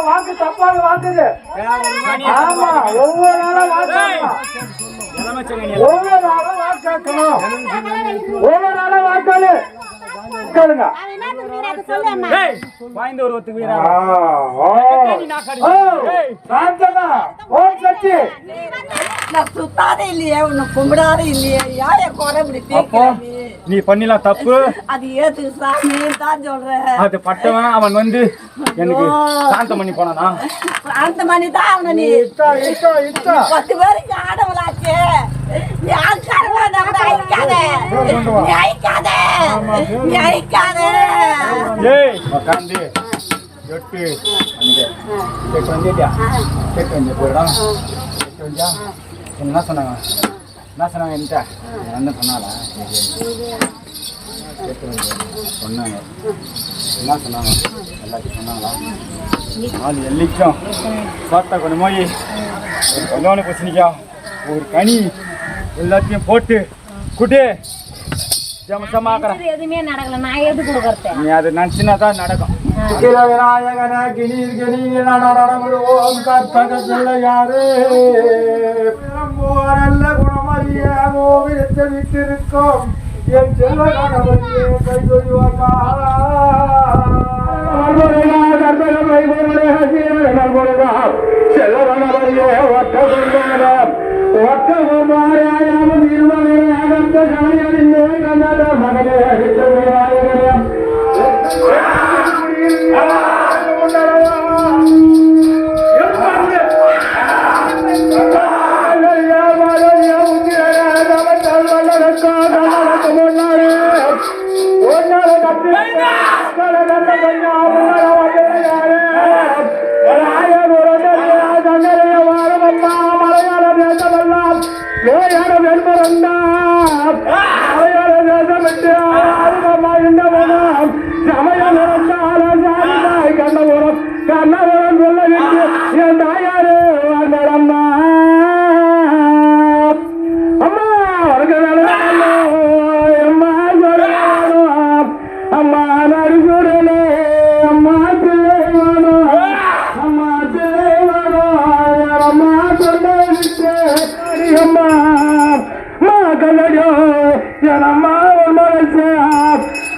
வாக்கு தப்பாக வாக்குது. ஆமா, ஒவ்வொரு நாளும் ஒவ்வொரு நாளும் வாக்காக்கணும். ஒவ்வொரு நாளும் வாக்காளு கேளுங்க. சுத்தாதே இல்லையே, உன்னை கும்பிடாதே இல்லையே, யாரைய குறை நீ பண்ணிலாம் தப்பு. அது ஏத்து சாமி தான் சொல்றேன். அது பட்டவன் அவன் வந்து எனக்கு சாந்தம் பண்ணி போனானா? சாந்தம் பண்ணி தான் அவனை நீ 10 பேருக்கு ஆடவளாச்சே. நீ ஆட்காரவா நம்ம அழிக்காதே, நீ அழிக்காதே, நீ அழிக்காதே. ஏய் உட்காந்து எட்டு வந்துட்டியா? கேட்டு வந்து போயிடும். கேட்டு வந்தா என்ன சொன்னாங்க? என்ன சொன்னாங்க? என்கிட்ட என்ன சொன்னாங்களா? கேட்டு வந்து சொன்னாங்க. என்ன சொன்னாங்க? எல்லாத்தையும் சொன்னாங்களா? நாலு எல்லிக்கும் சாப்பிட்டா கொஞ்சம் போய் ஒரு கல்யாணம் பிரச்சனைக்கா ஒரு கனி எல்லாத்தையும் போட்டு குட்டு எதுவுமே நடக்கல. நான் எது கொடுக்கறேன்? நீ அது நினைச்சுனா தான் நடக்கும். யாரு நல்ல குணமறிய விட்டிருக்கோம் என் செல்வ கணவரியே கை சொல்லுவாக்கா. செல்வகணவரியே ஒட்டகுமாரியாயாவும் இருவரையாக கணியறிந்தே கண்ணட மகனே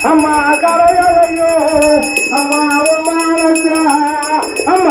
அம்மா கரையோ அம்மா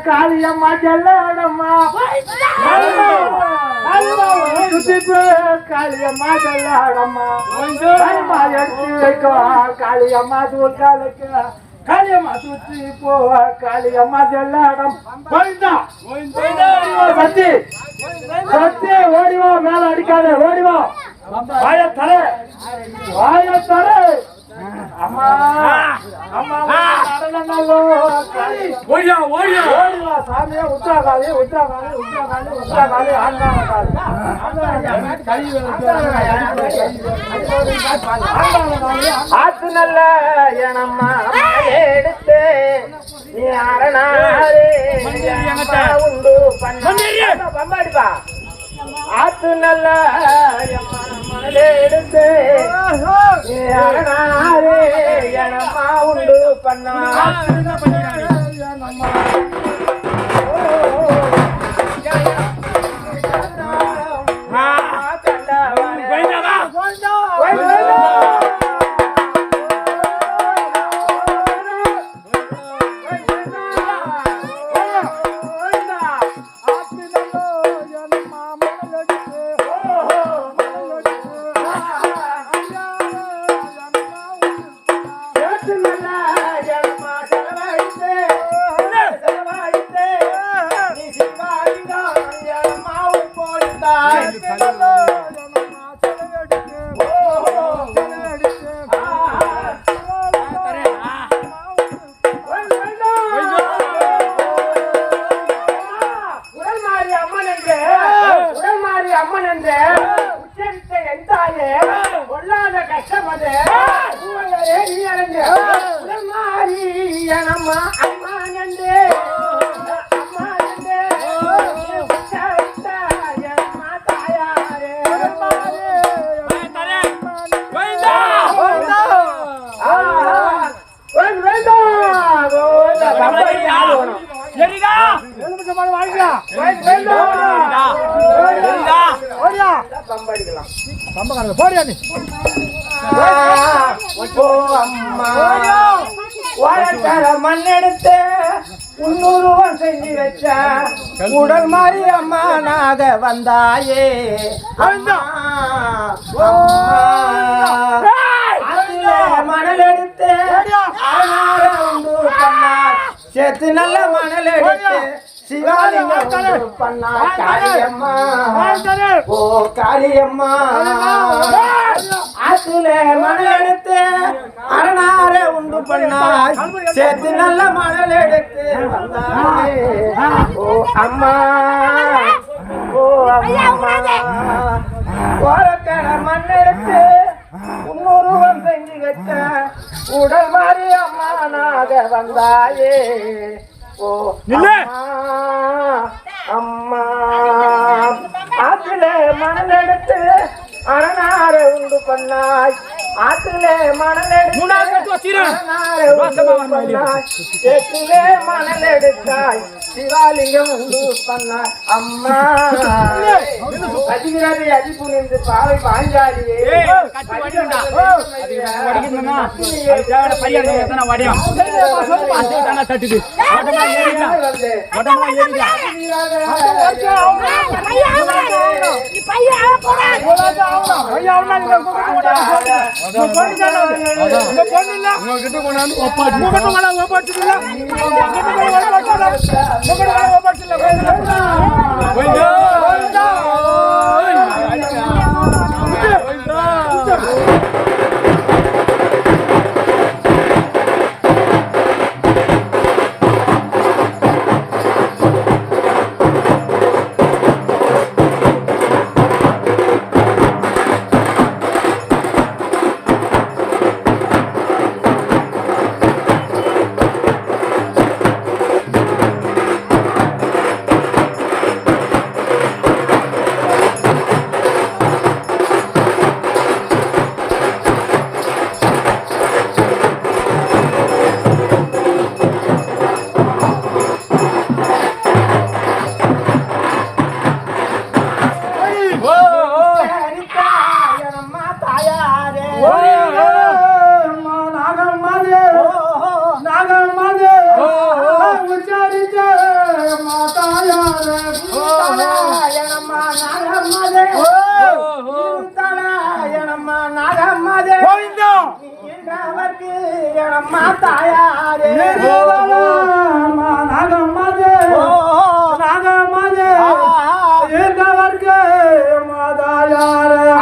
காளியம்மா செல்லடம்மா காளியம்மா செல்லடம்மா எடுத்து வைக்கோ காளியம்மா தூக்காலுக்கு காளியம்மா சுத்தி போ காளியம்மா செல்லடம் சத்தி சத்தி ஓடிவா மேல அடிக்காத ஓடிவா வாய தர அம்மா அம்மா ஓடியா ஓடியா ஓடிவா சாமியா உற்றாகாலி ஆத்து நல்ல எனம்மா எடுத்து நீ அரணாரே உண்டு பம்பாடிப்பா ஆத்து நல்ல மனதே எடுத்து அரணாரே எனம்மா உண்டு பண்ணா அம்மா எலுமிச்சை பழம் வாங்கிக்கலாம். ஓடியா பம்பக்காரங்க போடியா நீ. மண்ணெடுத்து உன்னுருவம் செஞ்சு வச்ச உடல் மாறி அம்மா நாக வந்தாயே மணல் எடுத்து சேர்த்து நல்ல மணல் எடுத்து சிவாலிங்கம் பண்ணா காளியம்மா ஓ காளியம்மா ஆத்துல மணல் எடுத்து அரணார உண்டு பண்ணாய் சேர்த்து நல்ல மணல் எடுத்து வந்தாயே ஓ அம்மா ஓ அம்மா ஓரக்கட மண் எடுத்து உன்னுருவம் செஞ்சு வச்ச உடல் மாறி அம்மா நாக வந்தாயே ஓ அம்மா ஆத்துல மணல் எடுத்து அரணார உண்டு பண்ணாய் ஆத்துல மணல் எடுத்து மணல் எடுத்தாய் சிவாலிங்கம் உண்டு பண்ணாய் அம்மா அதிகாரி அதிப்பு நின்று பாவை பாஞ்சாலியே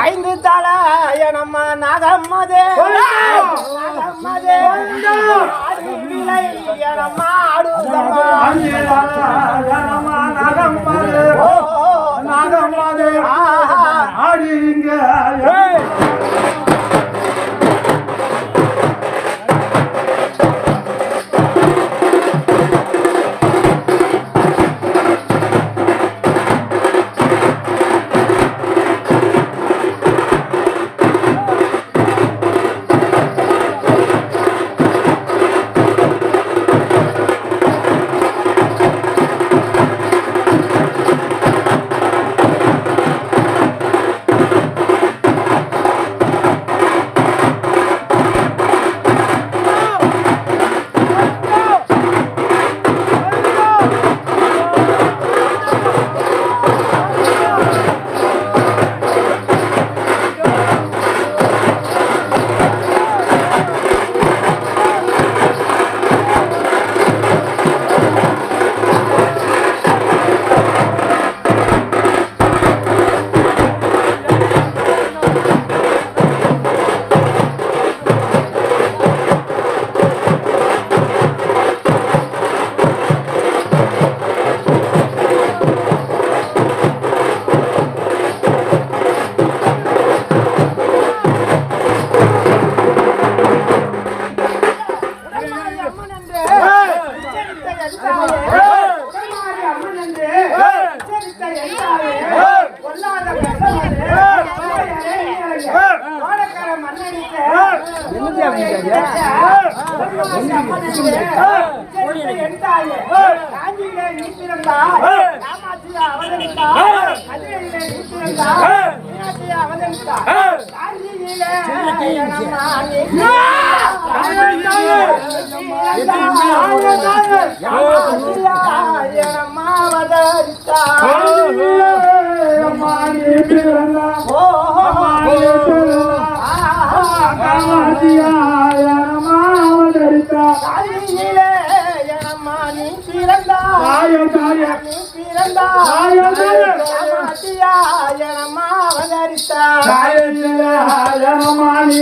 ஐந்து தலாயணம்மா நாகம்மதே காஞ்சி நீ பிறந்தாய் காமாட்சியா அவதரித்தாய் கதிரையிலே நீ பிறந்தாய் மீனாட்சியா அவதரித்தாய் காஞ்சியிலே அம்மா நீ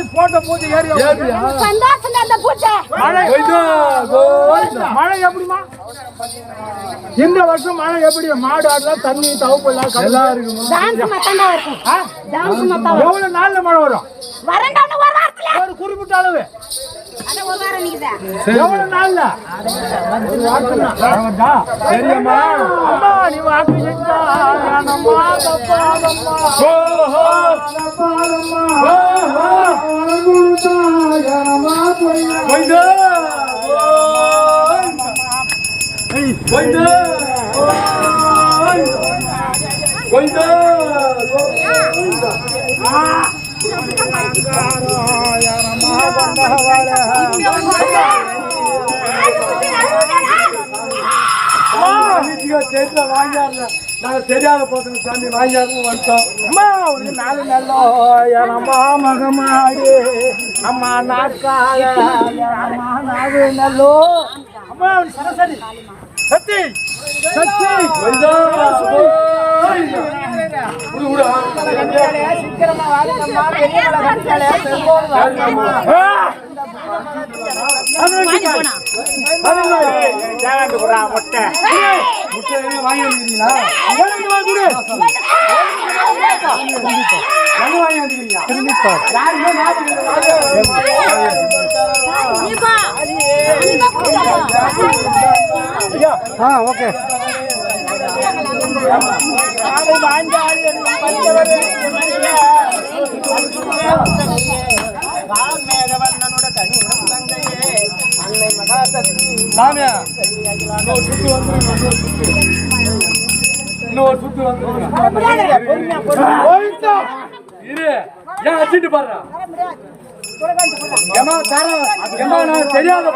போட்ட பூச்சி மழை எப்படிமா இந்த வருஷம் மழை எப்படி மாடு ஆடலாம் தண்ணி தவப்பெல்லாம் எல்லாம் இருக்குமா எவ்வளவு நாள்ல மழை வரும் ஒரு குறிப்பிட்ட அளவு எவ்வளவு நாள்ல தெரியுமா அம்மா நீ வாக்கு தெரியாத போது சாமி வாங்கியாரும் வந்துட்டோம் அம்மா உனக்கு நாலு நல்லோ அம்மா மகமாடி அம்மா நாக்கால அம்மா நாலு நல்லோ அம்மா சரசரி சத்தி சத்தி சீக்கிரமா வாங்கம்மா பெரிய முட்டை வாங்கி வந்துக்கிறீங்களா வாங்கி வந்துக்கிறீங்களா ஓகே தெரியாத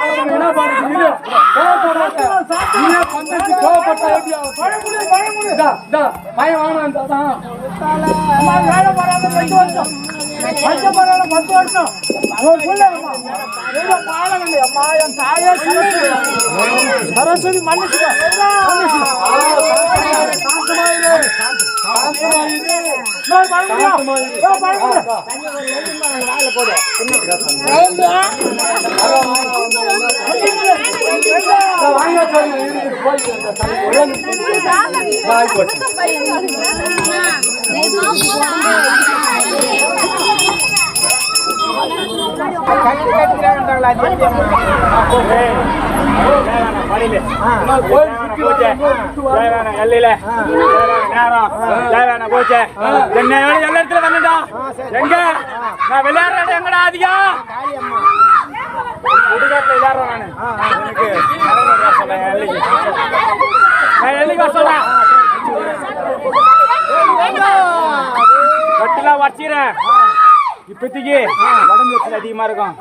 சரஸ்வதி மனுஷன் வச்சிரேன் இப்போதைக்கு உடம்பு வச்சு அதிகமா இருக்கும்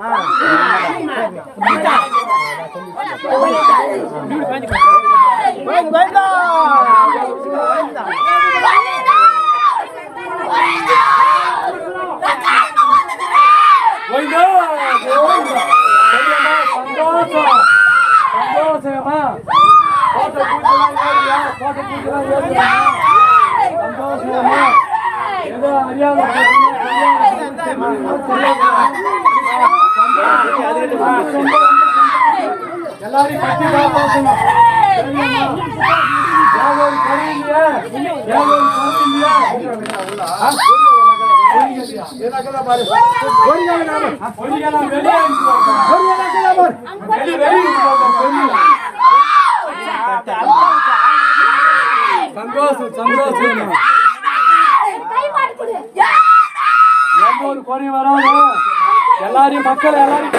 சந்தோஷமா எல்லாரையும் கட்டி காப்பாற்றணும். சந்தோஷம் சந்தோஷம் எந்த ஒரு குறை வராது. எல்லாரையும் மக்கள் எல்லாரையும்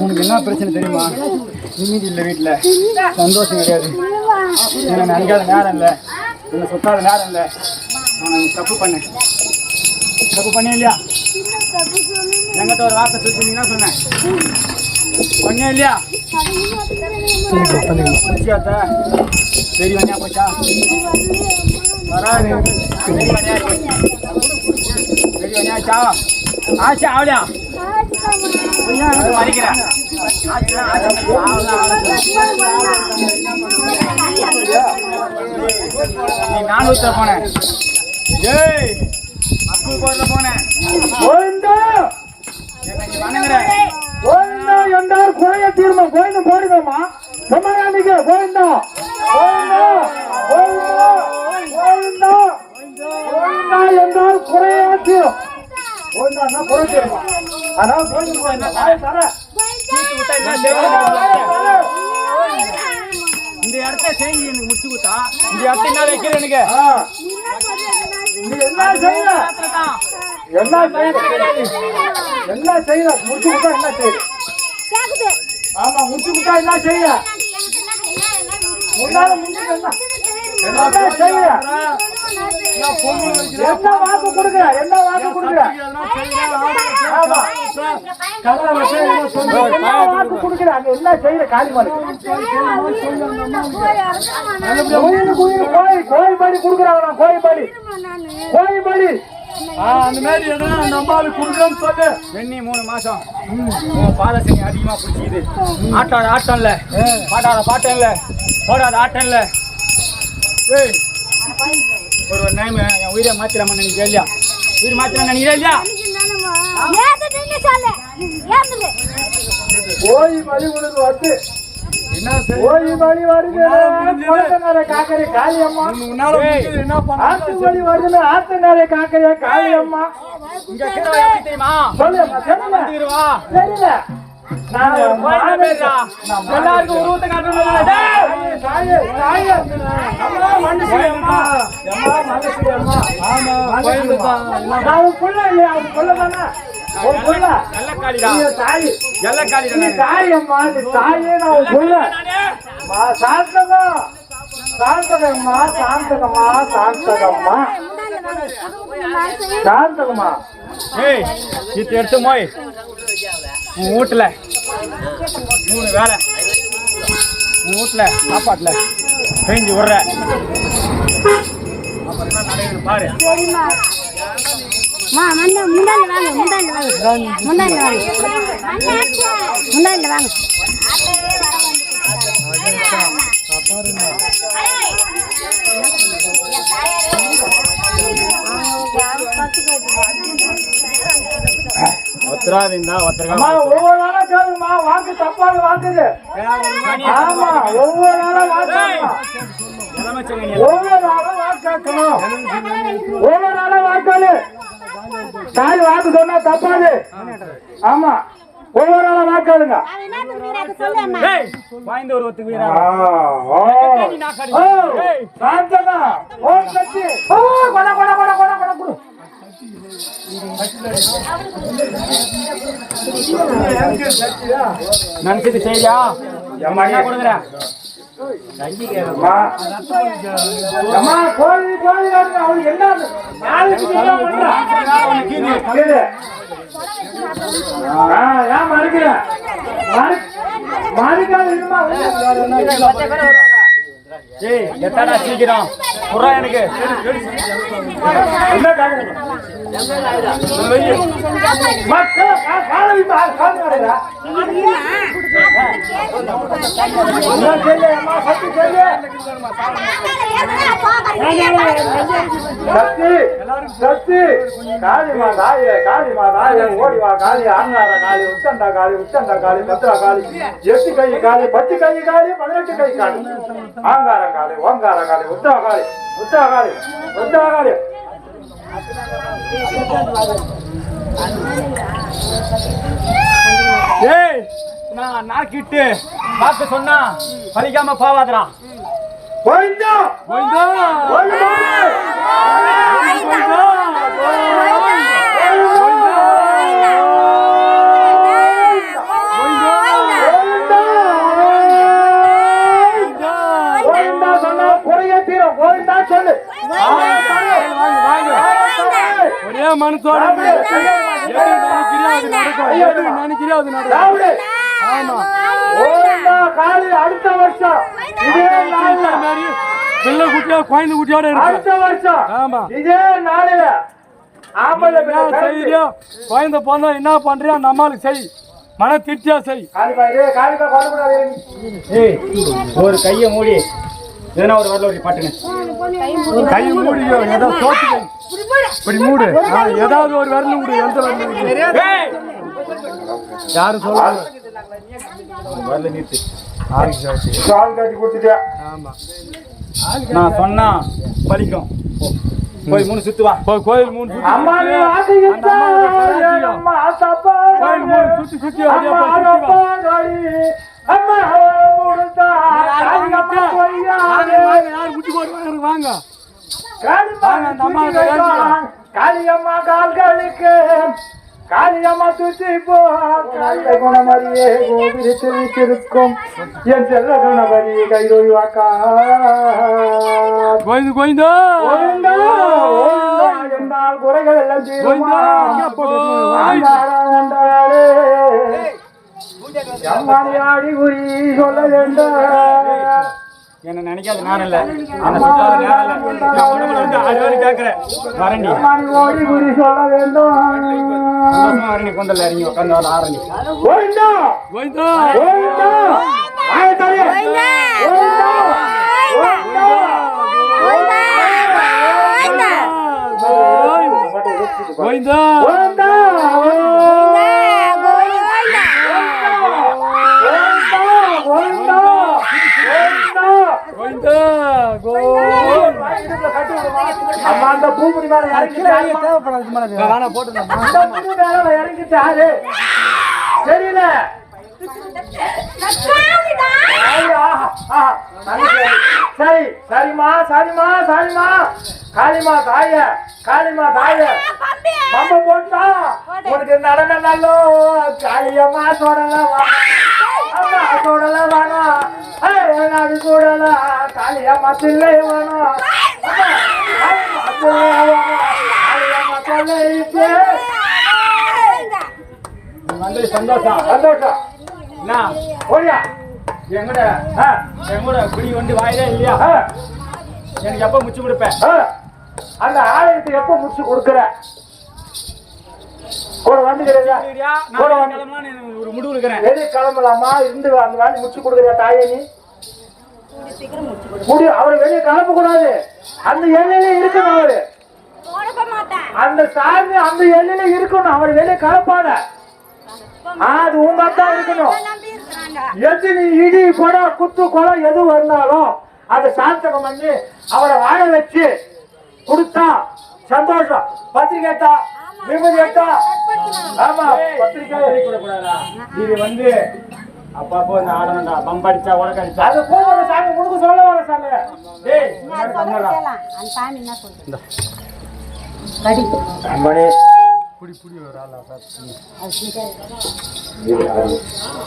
உனக்கு என்ன பிரச்சனை தெரியுமா? நிம்மதி இல்லை வீட்டில், சந்தோஷம் கிடையாது. என்னை நினைக்காத நேரம் இல்லை, என்னை சொத்தாத நேரம் இல்லை. நான் தப்பு பண்ணேன் இல்லையா? எங்கிட்ட ஒரு வார்த்தை சொல்லிட்டீங்கன்னா சொன்னேன் பண்ணேன் இல்லையா? சரி வண்டியா போச்சா வராது. சரி வண்டியாச்சா ஆச்சா அவளியா மறிக்கிறேன். நீ நான் ஊத்த போனேன். ஏய் அப்பு போர்ல போனேன். ಎಂದಾರು ಕೊನೆಯ ತೀರ್ಮ ಗೋವಿಂದ ಬೋಡಿದಮ್ಮ ಸಮಾಧಾನಿಗೆ ಗೋವಿಂದ ಎಂದಾರು ಕೊನೆಯ ತೀರ್ಮ ಗೋವಿಂದ ಕೊನೆ ತೀರ್ಮ இந்த இடத்த செஞ்சு எனக்கு முடிச்சு கொடுத்தா இந்த இடத்த என்ன வைக்கிற எனக்கு என்ன செய்ய முடிச்சு கொடுத்தா என்ன செய்யுது? ஆமா முடிச்சு கொடுத்தா என்ன செய்ய முன்னால முடிச்சு என்ன செய்ய என்ன வாக்கு கொடுக்குற என்ன வாக்கு கொடுக்குற ஆமா என்ன வாக்கு கொடுக்குற அங்க என்ன செய்யற காளிமாடு கோயில்பாடி கொடுக்குறாங்க கோயில்பாடி அந்த மாதிரி எதனா நம்மால குடுக்கறன்னு சொல்லு. வெண்ணி 3 மாசம் பாதசனி அதிகமா பிடிச்சிக்குது. ஆட்டாத ஆட்டம் இல்ல, பாட்டாத பாட்டம் இல்ல, போடாத ஆட்டம் இல்ல. ஏய் ஒரு நேம் என் உயிரை மாத்திராம நினைக்கிறேன் இல்லையா? உயிர் மாத்திரம் நினைக்கிறேன் இல்லையா? கோயில்பாடி உனக்கு வந்து கோயில்பாடி வருது காக்கரை காளியம்மா ஆத்துமணி வருது ஆத்தனாரே காக்கரையா காளியம்மா இங்க எப்படி தெரியுமா? சொல்லுமா தெரியல எல்லாருக்கும் உருவத்தை காட்டணும். உன் புள்ள எல்லக்காளிடா நீ தாய் எல்லக்காளிடா நீ தாயம்மா நீ தாயே நான் உன் புள்ள சாந்தகம்மா சாந்தகம்மா சாந்தகம்மா சாந்தகம்மா சாந்தகம்மா ஏய் இது எடுத்து போய் உன் வீட்டுல 3 வேலை உன் வீட்டுல சாப்பாட்டுல செஞ்சு விடுற அப்புறம் என்ன நடக்குது பாரு. முன்னாடி வாங்க ஒத்தராவிந்தா ஒத்தரகா அம்மா ஒவ்வொரு நாளா கேளுமா வாக்கு தப்பாக வாக்குது ஆமா ஒவ்வொரு நாளா வாக்கு ஒவ்வொரு நாளா வாக்காக்கணும் ஒவ்வொரு நாளா வாக்காளு தாய் வாக்கு சொன்னா தப்பாது ஆமா ஒவ்வொரு நாளா வாக்காளுங்க வாய்ந்த ஒரு ஒத்துக்கு வீரா சாந்தனா ஓம் சக்தி ஓ கொட கொட கொட கொட கொட கொடு நினைச்சது செய்யா எம்மா கொடுக்குறேன் அம்மா கோழி கோழி அவனுக்கு என்ன நாளைக்கு ஏன் மறுக்கல மறுக்காது ஏய் எத்தடா சீக்கிரம் புறா எனக்கு என்ன மக்கள் காலவி காலடா சக்தி சக்தி காளிமா தாயே காளிமா தாயே ஓடிவா காளி ஆங்கார காளி உச்சண்டா காளி பத்ரா காளி 8 கை காளி 10 கை காளி 18 கை காளி ஆங்கார காளி ஓங்கார காளி உத்தா காளி ஏய் நான் நாக்கிட்டு வாக்கு சொன்னா பலிக்காம போவாதடா கோவிந்தா கோவிந்தா ஒரே மனசோட அடுத்த வருஷம் இதே நாள்ல பிள்ளை குட்டியா குழந்தை குட்டியோட அடுத்த வருஷம் ஆமா இதே நாளில ஆம்பளை செய்யறியா குழந்தை போனா என்ன பண்றியா நம்மளுக்கு செய் மன திருப்தியா செய் ஏய் ஒரு கையை மூடி ஏன்னா ஒரு வரல ஒரு பாட்டுங்க கை மூடியோ ஏதோ சோத்து கை இப்படி மூடு ஏதாவது ஒரு வரல மூடு எந்த வரல யாரும் சொல்லுவாங்க வரல நிறுத்து கட்டி கொடுத்துட்டேன் ஆமா நான் சொன்னா பலிக்கும் போய் 3 சுத்து வா போய் கோயில் 3 சுத்து அம்மா நீ ஆசை இருந்தா அம்மா தப்பா கோயில் 3 சுத்தி சுத்தி அப்படியே போய் அம்மா முருதா காளியம்மா போய்யா யார் முட்டி போடுவாங்க வாங்க காளியம்மா கால்களுக்கு காளியம்மா சுத்தி போ காளிய குணமரியே கோபிரித்து வைத்திருக்கும் என் செல்ல குணமரி கைரோய் வாக்கா கோயிந்து கோயிந்தா கோவிந்தா என்றால் குறைகள் எல்லாம் தீருமா அம்மாடி குறி சொல்ல வேண்டாம் என்ன நினைக்காத நேரம் இல்ல என்ன சுத்தாத நேரம் இல்ல நான் உடம்புல வந்து ஆடுவாரு கேக்குறேன் வரண்டி ஓடி குறி சொல்ல வேண்டும் வரண்டி கொண்டல இறங்கி உட்காந்து ஆரண்டி கோவிந்தா கோயிந்தா கோவிந்தா ஆயத்தாலே கோவிந்தா கோவிந்தா கோயிந்தா கோவிந்தா அம்மா அந்த பூமுடி மேல இறங்கிட்டாரு தெரியல சரி சரிம்மா சரிம்மா சரிம்மா காளிமா தாய பம்ப போட்டா உனக்கு நடன நல்லோ காளியம்மா சோடலாம் அம்மா சோடலாம் வேணும் அது சோடலாம் காளியம்மா தில்லை வேணும் காளியம்மா தொல்லை வந்து சந்தோஷம் சந்தோஷம் என்ன ஓடியா எங்கூட குடி வந்து வாயிலே இல்லையா எனக்கு எப்ப முச்சு கொடுப்பேன் அந்த ஆலயத்தை எப்ப முடிச்சு கொடுக்குற கூட வந்துக்கிறீங்க கூட வந்து ஒரு முடிவு இருக்கிறேன் வெளியே கிளம்பலாமா இருந்து அந்த வேலை முடிச்சு கொடுக்குறியா தாயே நீ முடியும் அவரு வெளியே கிளம்ப கூடாது அந்த எல்லையில இருக்கணும் அவரு அந்த சாமி அந்த எல்லையில இருக்கணும் அவர் வெளியே கிளப்பாத அது உங்க தான் இருக்கணும் எது நீ இடி கொடை குத்து கொலை எது வந்தாலும் அதை சாந்தகம் பண்ணி அவரை வாழ வச்சு கொடுத்தா சந்தோஷம் பத்திரிக்கை ஏத்தா விபதி ஏத்தா ஆமா பத்திரிக்கை இது வந்து அப்பப்போ இந்த ஆடணும்டா பம்படிச்சா உனக்கு அடிச்சா அது போகிற சாமி உனக்கு சொல்ல வர சாமி டேய் அம்பனே புடி ஒரு ஆளா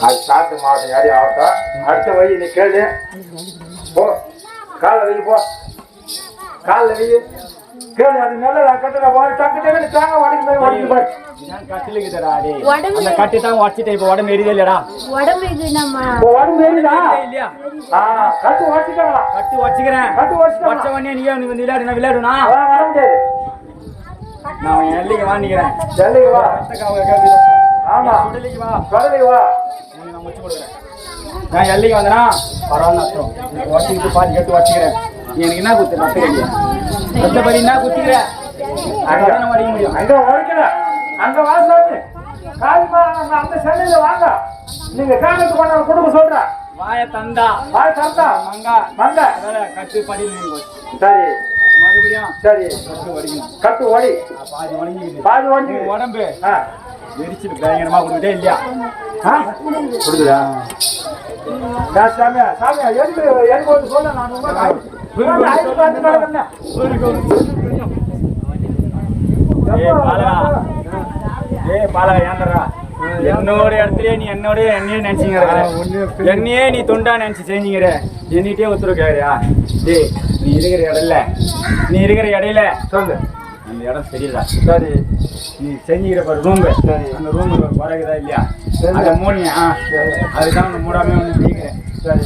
அது சாத்து மாவட்டம் யாரையும் ஆகட்டும் அடுத்த வழி நீ கேளு போ காலில் வெயி போ காலில் வெயி கேளு அது நல்லதா கட்டுற போய் டக்கு டக்கு தாங்க உடம்பு போய் உடம்பு பாரு கட்டிலுக்குதடா டேய் அந்த கட்டி தான் உடைச்சிட்டே இப்போ உடம்பு எரியுதே இல்லடா உடம்பு உடம்பு எரியுதா இல்லையா கட்டு உடச்சிட்டாங்களா கட்டி உடைச்சிக்கிறேன் கட்டு உடச்சிட்டாங்க உடைச்ச உடனே நீ வந்து விளையாடுனா விளையாடுனா வர முடியாது நான் எல்லைக்கு வாங்கிக்கிறேன் ஜல்லிக்கு வா ஆமா சுடலைக்கு வா கடலைக்கு வா நான் முச்சு கொடுக்குறேன் நான் எல்லைக்கு வந்தேனா பரவாயில்ல அர்த்தம் உடச்சிக்கிட்டு பாதி கட்டு வச்சுக்கிறேன் எனக்கு என்ன குத்து நட்டு இல்லையா மற்றபடி என்ன குத்திக்கிறேன் அங்கே நம்ம அடிக்க முடியும் அங்க உடைக்கல அங்க வா சாமி காலிமா அந்த சென்னையில வாங்க நீங்க காலத்து கொண்டாந்து கொடுக்க சொல்றேன் வாய தந்தா வாய் தரத்தா மங்கா மங்க கட்டு படியில் நீங்க சரி மறுபடியும் சரி கட்டு வடிக்கணும் கட்டு ஓடி பாதி வணங்கிக்குது பாதி ஓடி உடம்பு எரிச்சிட்டு பயங்கரமா கொடுத்துட்டே இல்லையா கொடுக்குதா சாமியா சாமியா எனக்கு எனக்கு வந்து சொல்ல நான் பாலா ஏந்தரா என்னோட இடத்துலயே நீ என்னையே நினைச்சுங்கிற என்னையே நீ தொண்டா நினைச்சு செஞ்சுங்கிற என்னிட்டே ஒத்துருக்காரியா டேய் நீ இருக்கிற இடையில சொல்லு அந்த இடம் சரியில்லை சரி நீ செஞ்சுக்கிற பாரு ரூம் அந்த ரூமுக்கு ஒரு குறைக்குதா இல்லையா அதை மூடியா அதுதான் ஒன்று மூடாமே ஒன்று பிடிக்கிறேன் சரி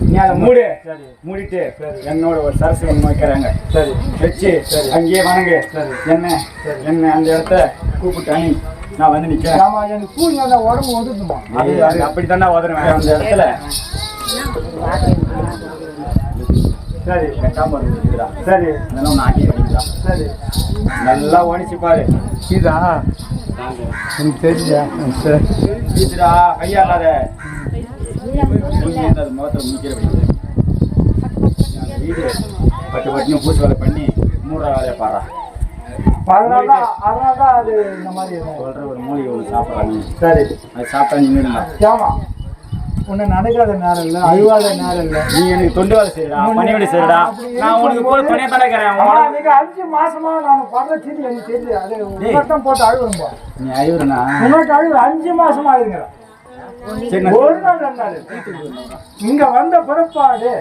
நீ அதை மூடு சரி மூடிட்டு என்னோட ஒரு சரசு ஒன்று வைக்கிறாங்க சரி வச்சு அங்கேயே வணங்கு என்ன அந்த இடத்த கூப்பிட்டு அணி நான் வந்து நிற்கிறேன் ஆமா எனக்கு கூலிங்க உடம்பு ஒதுக்குமா அது அப்படித்தானே உதறுவேன் அந்த இடத்துல சரி கட்டாம இருக்குதா சரி அதெல்லாம் ஒன்று ஆக்கி வைக்கிறா சரி நல்லா ஓடிச்சு பாரு இதா எனக்கு தெரியா சரி வீசுடா கையாளாத அது முகத்தை முடிக்கிற வீடு பட்டு பட்டுன்னு பூசி வேலை பண்ணி 3 வேலையை பாடுறா அதனாலதான் அது இந்த மாதிரி சொல்ற ஒரு மூலிகை ஒன்று சாப்பிட்றாங்க சரி அது சாப்பிட்டா நின்றுடா ஆமா உன்னை நடக்காத நேரம் இல்லை அழுவாத நேரம் இல்லை நீ எனக்கு தொண்டு வேலை செய்யடா பணி வேலை செய்யடா நான் உனக்கு போல துணையை தலைக்கிறேன் நீங்க 5 மாசமா நான் பண்ற சீட்டு எனக்கு தெரியுது அது உங்கள்தான் போட்டு அழுவுறோம்பா நீ அழுவுறனா உங்களுக்கு அழுவுற 5 மாசமா ஆகுதுங்க சரி ஒரு நாள் 2 நாள் இங்க வந்த பிறப்பாடு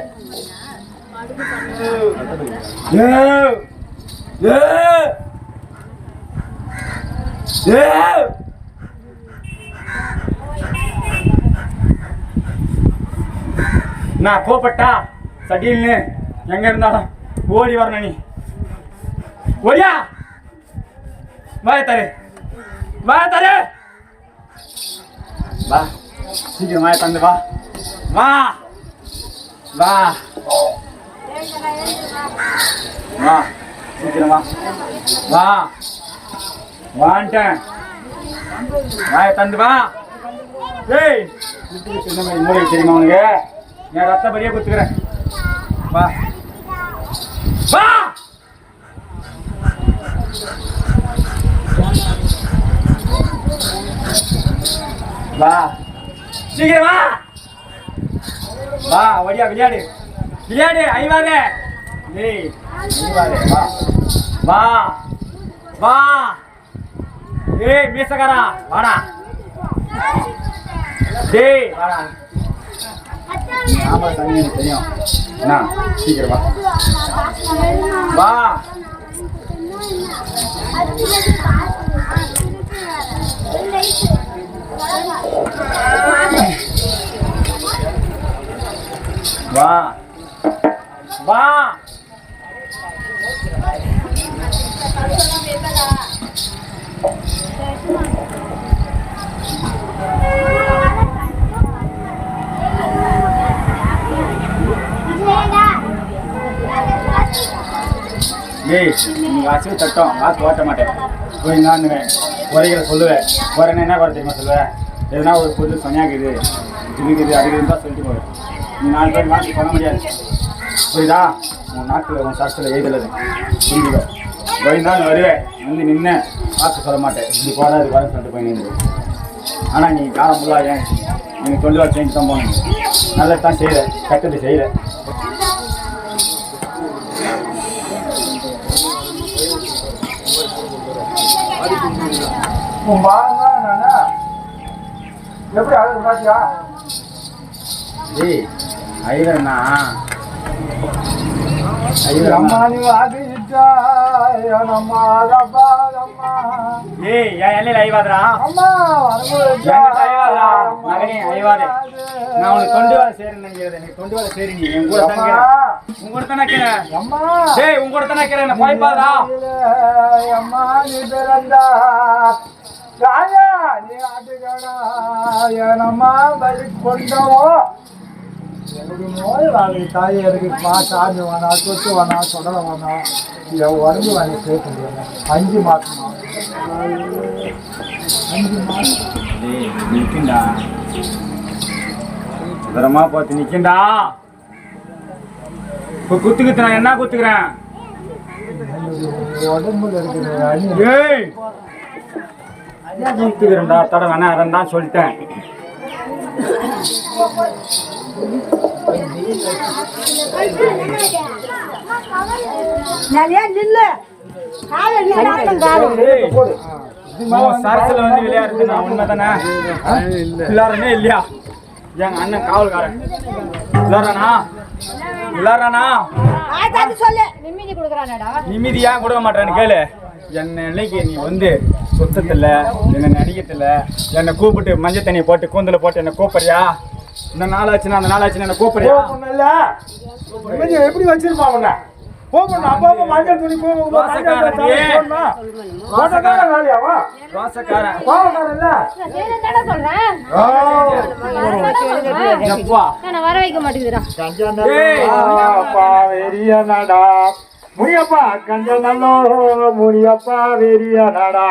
நான் கோபப்பட்டா சட்டில்னு எங்க இருந்தாலும் ஓடி வரணும் நீ ஓடியா வாய தரு வா சீக்கிரம் வாய தந்து வா வா வா வா சீக்கிரம் வா வா வான்ட்டேன் வாய தந்து வா ஏய் இந்த மாதிரி மூலிகை தெரியுமா உனக்கு நான் ரத்தப்படியே குத்துக்கிறேன் வா வா வா சீக்கிரம் வா வா வடியா விளையாடு விளையாடு ஐவாதே டேய் ஐவாதே வா வா வா ஏய் மீசக்காரா வாடா டேய் வாடா ஆமா தண்ணி எனக்கு தெரியும் என்ன சீக்கிரம் வா வா வா வா ஏய் நீ வாசி தட்டம் வாசி ஓட்ட மாட்டேன் போய் நான்னுவேன் குறைகளை சொல்லுவேன் குறைனா என்ன குறை தெரியுமா சொல்லுவேன் எதுனா ஒரு பொருள் சனியாக்குது இதுக்குது அதுக்குதுன்னு தான் சொல்லிட்டு போவேன் நீ 4 பேர் மாற்றி பண்ண முடியாது புரியுதா உன் நாட்டில் உன் சாஸ்திரத்தில் எழுதலை புரிஞ்சுக்கோ போய் தான் வருவேன் வந்து நின்று பார்த்து சொல்ல மாட்டேன் இப்படி போகிறா இது வரேன்னு சொல்லிட்டு போய் நின்று ஆனால் நீ காலம் ஃபுல்லாக ஏன் எனக்கு சொல்லி வர செஞ்சு தான் போகணும் நல்லது தான் செய்கிற கட்டது செய்கிற உன் பாருங்க நானா எப்படி அழகு காட்டியா ஏய் ஐவரண்ணா அம்மா நீ ஆகிட்டா அம்மா ரப்பா ஏய் என் எல்லையில் ஐவாதரா அம்மா என்கிட்ட ஐவாதரா மகனே ஐவாதே நான் உனக்கு தொண்டு வேலை சேருன்னு நினைக்கிறது எனக்கு தொண்டு வேலை சேரு நீ என் கூட தான் உன் கூட தானே இருக்கிறேன் அம்மா டேய் உன் கூட தானே இருக்கிறேன் என்ன பாய்ப்பாதரா அம்மா நீ பிறந்தா ராஜா நீ ஆட்டுகடா ஏனம்மா பலி கொண்டவோ எனக்கு நோய் வாங்கி தாய் எனக்கு சாமி வேணா சொத்து வேணா சொடலை வேணா என் உடம்பு வாங்கி சேர்க்க முடியாது 5 மாசமா 5 மாசம் டேய் நிற்கிண்டா சுதரமா பார்த்து நிற்கிண்டா இப்போ குத்துக்குத்து நான் என்ன குத்துக்கிறேன் உடம்புல இருக்கிற அணி ஏய் குத்துக்கிறேன்டா தட வேணா அதான் சொல்லிட்டேன் நில்லு சரத்துல வந்து விளையாடுறது நான் உண்மை தானே விளையாடுறனே இல்லையா எங்க அண்ணன் காவல்காரன் விளையாடுறானா விளையாடுறானா சொல்லு நிம்மதி ஏன் கொடுக்க மாட்டேன்னு கேளு என்னை இன்னைக்கு நீ வந்து சுத்தத்தில் என்னை நடிக்கிறதில்ல என்னை கூப்பிட்டு மஞ்சள் தண்ணியை போட்டு கூந்தலை போட்டு என்னை கூப்பிடுறியா இந்த நாளாச்சுன்னா அந்த நாளாச்சுன்னா என்னை கூப்பிடுறியா எப்படி வச்சிருப்பான் உன்ன போகணும் அப்பா மஞ்சள் துணி ரோசக்காரன் வர வைக்க மாட்டேங்குதுடா வெறியனடா முனியப்பா கஞ்ச நல்லோ முனியப்பா வெறியனடா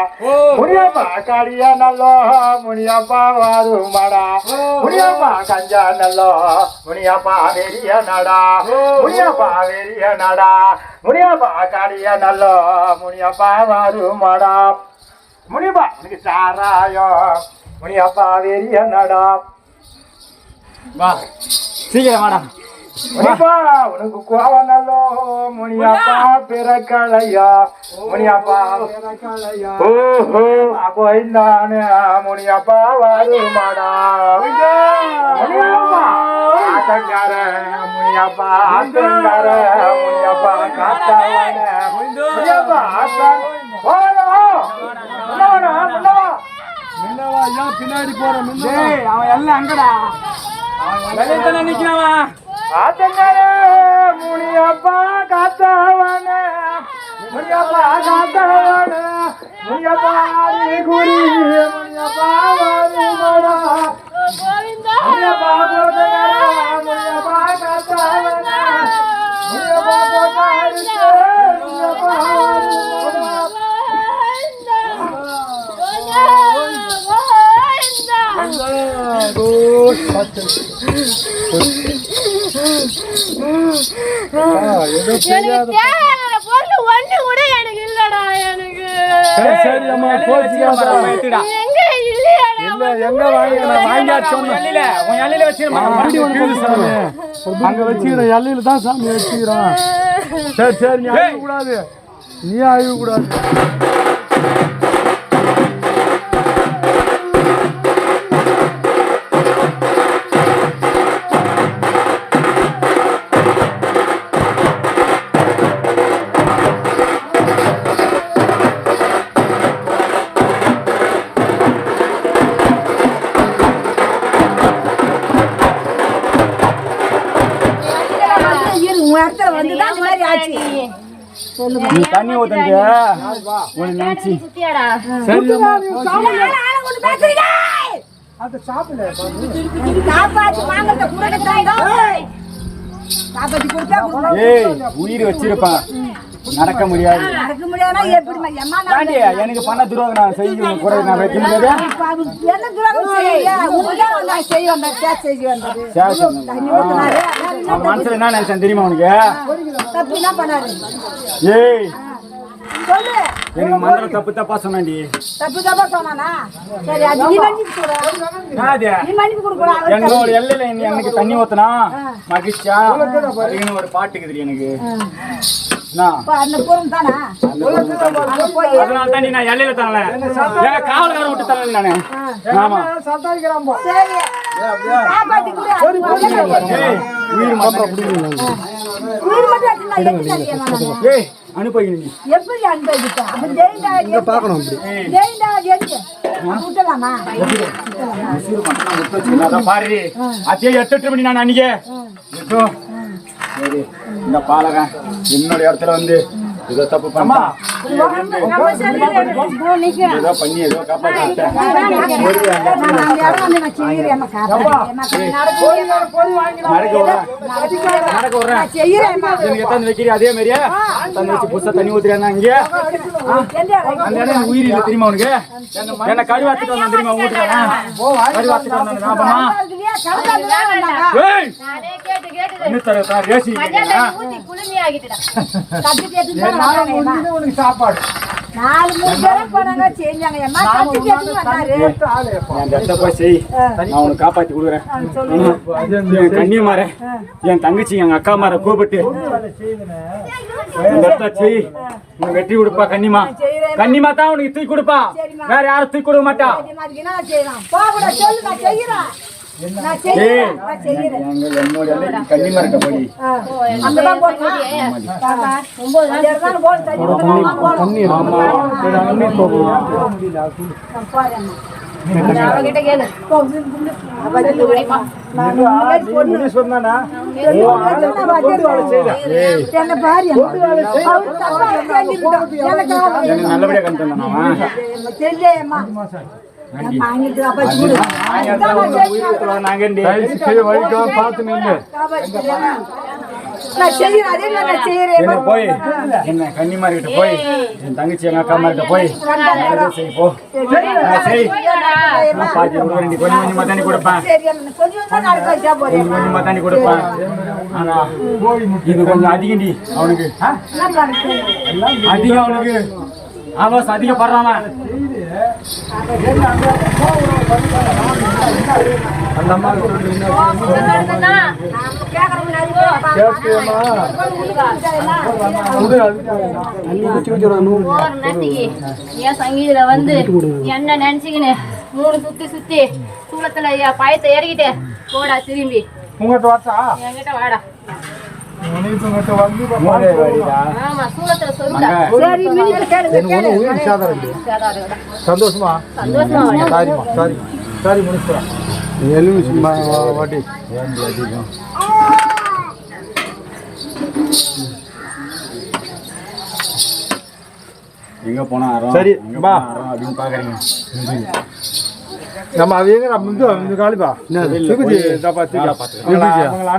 முனியப்பா கடிய நல்லோ முனியப்பா வாருமாடா முனியப்பா கஞ்ச நல்லோ முனியப்பா வெறியனடா முனியப்பா வெறியனடா முனியப்பா கடிய நல்லோ முனியப்பா வாருமாடா முனியப்பா எனக்கு சாராயோ முனியப்பா வெறியனடா வா சீக்கிரம் வாடா முனியப்பா உனக்கு கோவனல்லோ முனியப்பா பிறக்கலையா முனியப்பா ஓஹோ போயிந்தானே முனியப்பா வருமாடா முனியப்பா ஆட்டங்கார முனியப்பா ஆட்டங்கார முனியப்பா காத்தாவனே முனியப்பா ஆட்டம் பின்னாடி போற அவன் எல்லாம் அங்கடா அவன் நிக்கிறாவா ஆத்தங்கரே முனியப்பா காத்தவனே முனியப்பா காத்தவனே முனியப்பா குடி முனியப்பா வருமடா முனியப்பா போதங்கரே முனியப்பா காத்தவனே முனியப்பா போதாரிசே முனியப்பா எங்க வாங்கியாச்சு உன் எல்லையில வச்சிருமா சாமி அங்க வச்சுக்கிறேன் எல்லையில தான் சாமி வச்சுக்கிறோம் சரி சரி நீ அழிவு கூடாது நீ அழிவு கூடாது நீ தண்ணி ஊத்தங்க உனக்கு நினைச்சு சுத்தியாடா சரிம்மா ஏய் உயிர் வச்சிருப்பான் நடக்க முடியாது தாண்டி எனக்கு பண்ண துரோகம் நான் செய்ய கூட நான் வைக்க முடியாது மனசுல என்ன நினைச்சேன் தெரியுமா உனக்கு ஏய் எனக்கு மந்திரம் தப்பு தப்பா சொன்னாண்டி என்னோட எல்லையில எனக்கு தண்ணி ஊத்தனா மகிழ்ச்சியா ஒரு பாட்டுக்குது எனக்கு அதனால தாண்டி நான் எல்லையில தரல எங்க காவல்காரன் விட்டு தரல நானு ஆமா உயிர் மாத்திரம் ஏய் அனுப்பி எப்படி அனுப்பிட்டு பார்க்கணும் பாரு அதே 8 மணி நான் அன்னைக்கு சரி இந்த பாலகன் என்னோட இடத்துல வந்து ஏதோ தப்பு பண்ணா ஏதோ பண்ணி ஏதோ காப்பாற்றிட்டேன் வைக்கிறேன் அதே மாதிரியா தண்ணி வச்சு புதுசா தண்ணி ஊத்துறேன் இங்க அந்த இடம் உயிர் இல்லை தெரியுமா உனக்கு என்ன கருவாத்துட்டு வந்தேன் தெரியுமா வீட்டுக்கு கருவாத்துட்டு வந்தேன் சாப்பாடு 4-3 பேரும் போனாங்க செஞ்சாங்க எம்மா கட்டி கட்டி வந்தாரு நான் அந்த போய் செய் நான் உனக்கு காப்பாத்தி கொடுக்குறேன் என் கண்ணி மாற என் தங்கச்சி எங்க அக்கா மாற கூப்பிட்டு செய் உனக்கு வெற்றி கொடுப்பா கன்னிமா கன்னிமா தான் உனக்கு தூக்கி கொடுப்பா வேற யாரும் தூக்கி கொடுக்க மாட்டா என்னோட கன்னிமா இருக்க படி நல்லபடியா கண்டு போய் என்ன கன்னிமார்கிட்ட போய் என் தங்கச்சி எங்க அக்கா மார்கிட்ட போய் செய் போ கொஞ்சம் கொஞ்சமா தண்ணி கொடுப்பேன் கொஞ்சமா தண்ணி கொடுப்பேன் ஆனா இது கொஞ்சம் அதிகண்டி அவனுக்கு அதிகம் அவனுக்கு ஆபாஸ் அதிகப்படுறான் அந்த அம்மா சங்கீதுல வந்து என்ன நினைச்சுக்கின்னு 3 சுத்தி சூளத்துல பயத்தை இறக்கிட்டு போடா திரும்பி என்கிட்ட வாடா சந்தோஷமா சரி முடிச்சுறேன் வாட்டி எங்க போனா சரி பா அப்படின்னு பாக்குறீங்க நம்ம அவங்க நம்ம காலிப்பா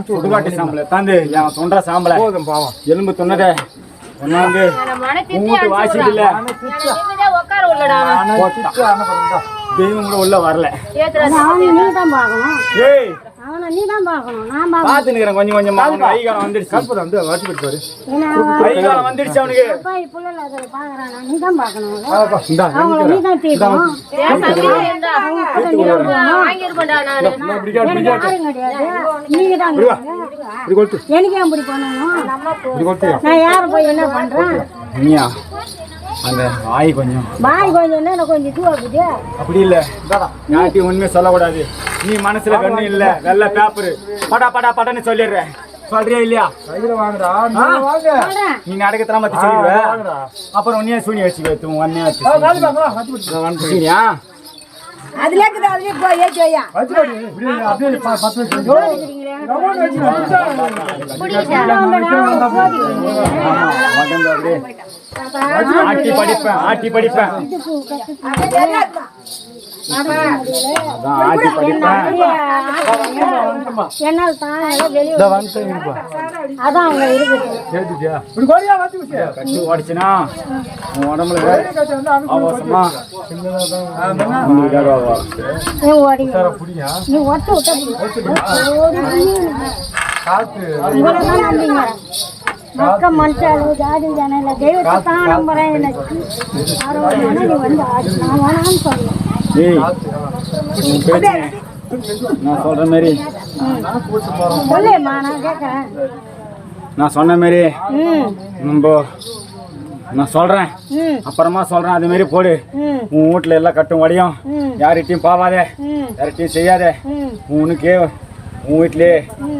சுடுகாட்டு சாம்பல தாந்து என் தொண்டை சாம்பல போதும் பாவம் எலும்பு தொன்னதே ஒன்னாந்து வாசிட்டு இல்ல உட்கார உள்ளடா தெய்வம் கூட உள்ள வரல. அவனை நீ தான் பார்க்கணும். ஏய் அவனை நீ தான் பார்க்கணும். நான் பார்க்கணும். பாத்து நிக்கிறேன் கொஞ்சம் கொஞ்சமா. கை காலம் வந்துருச்சு. கற்பூரம் வந்து வாட்டி போட்டு பாரு. கை காலம் வந்துருச்சு அவனுக்கு. அப்பா புள்ள அதை பார்க்கறான். நீ தான் பார்க்கணும். இந்தா அவங்கள நீ தான் தீர்க்கணும். வாங்கிருப்பேன்டா நானு. எனக்கு யாரும் கிடையாது. நீங்க தான் இப்படி கொடுத்து எனக்கு ஏன் இப்படி பண்ணணும்? இப்படி கொடுத்து நான் யாரை போய் என்ன பண்றேன்? நீயா அந்த வாய் கொஞ்சம் பாய் கொஞ்சம் என்ன கொஞ்சம் இதுவாகுது. அப்படி இல்ல. யார்ட்டி உண்மையை சொல்லக்கூடாது. நீ மனசுல கண்ணு இல்ல வெள்ள பேப்பரு படா படா படன்னு சொல்லிடுற. சொல்றியா இல்லையா? கையில வாங்குடா வாங்க நீ நடக்கத்தெல்லாம் பத்தி சொல்லிடுவ. அப்புறம் உன்னையே சூனி வச்சுக்க. ஒன்னே வச்சுனியா? அதுல இருக்குது அதுலயே போய் ஏற்றி வையா. வச்சுடி இப்படி அப்படியே 10 ஆட்டி படிப்பேன் ஆட்டி படிப்பேன். அதான் ஆட்டி படிப்பேன். என்னால் தான் வெளியே அதான் அவங்க இருக்குது. இப்படி கோரியா வாத்தி விட்டு கட்டி ஓடிச்சுனா உன் உடம்புல அவசரமா நீ ஓடிங்க. புடியா நீ ஒட்ட காத்து இவ்வளவுதான் நம்பிங்க. மக்க மனுஷாலு ஜாதி ஜனல தெய்வத்தை தான் நம்புறேன். எனக்கு ஆரோக்கியமான நீ வந்து ஆடு. நான் வேணான்னு சொல்லுவேன். ஏய் உன் பேச்சு நான் சொல்ற மாதிரி சொல்லேம்மா நான் கேட்கறேன். நான் சொன்ன மாதிரி நம்ம நான் சொல்றேன். ம் அப்புறமா சொல்றேன். அது மாதிரி போடு. ம் உன் வீட்டுல எல்லாம் கட்டும் வடியும். யார்கிட்டையும் பாவாதே. ம் யார்கிட்டையும் செய்யாதே. ம் உனக்கே உன் வீட்லயே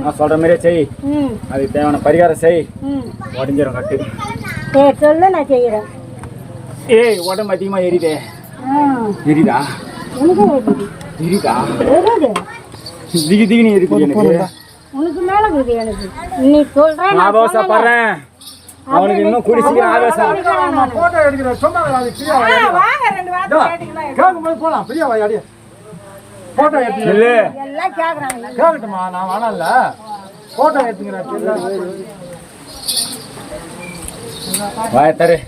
நான் சொல்ற மாதிரியே செய். ம் அதுக்கு தேவையான பரிகாரம் செய். ம் உடஞ்சிரும் கட்டு. சரி சொல்லு நான் செய்கிறேன். ஏய் உடம்பு அதிகமா எரியுதே. எரியுதா? உனக்கு இருக்குது எரியுதா? எரியுது. திகி திகினி எரியுது எனக்கு. உனக்கு மேல இருக்குது எனக்கு. நீ சொல்றேன் நான் ஆவேசப்படுறேன். அவனுக்கு இன்னும் குடிச்சிக்கிற ஆவேசம். போட்டோ எடுக்கிற சொன்னா அது ஃப்ரீயா வாங்க 2 வாரத்தை கேட்டீங்களா? கேக்கும்போது போலாம் ஃப்ரீயா வாடி போட்டோ எடுத்து இல்ல எல்லாம் கேக்குறாங்க. கேக்கட்டுமா நான் வேணாம்ல போட்டோ எடுத்துக்கிறேன். வாய தரு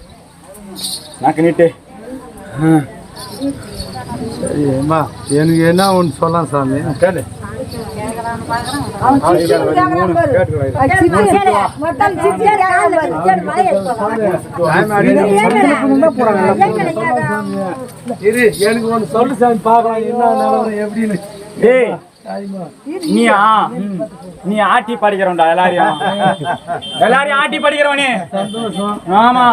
நாக்கு நீட்டு. சரி அம்மா எனக்கு என்ன ஒன்று சொல்லலாம் சாமி கேளு அவன் சிச்சி கேக்குறான் பாரு. மொத்தம் சிச்சி கேக்குறான் பாரு. சரி வாயை இரு எனக்கு ஒன்று சொல்லு சாமி பார்க்கலாம் என்ன நிலவரம் எப்படின்னு. டேய் நீயா நீ ஆட்டி படிக்கிறவன்டா. எல்லாரையும் ஆட்டி படிக்கிறவனே. சந்தோஷம். ஆமா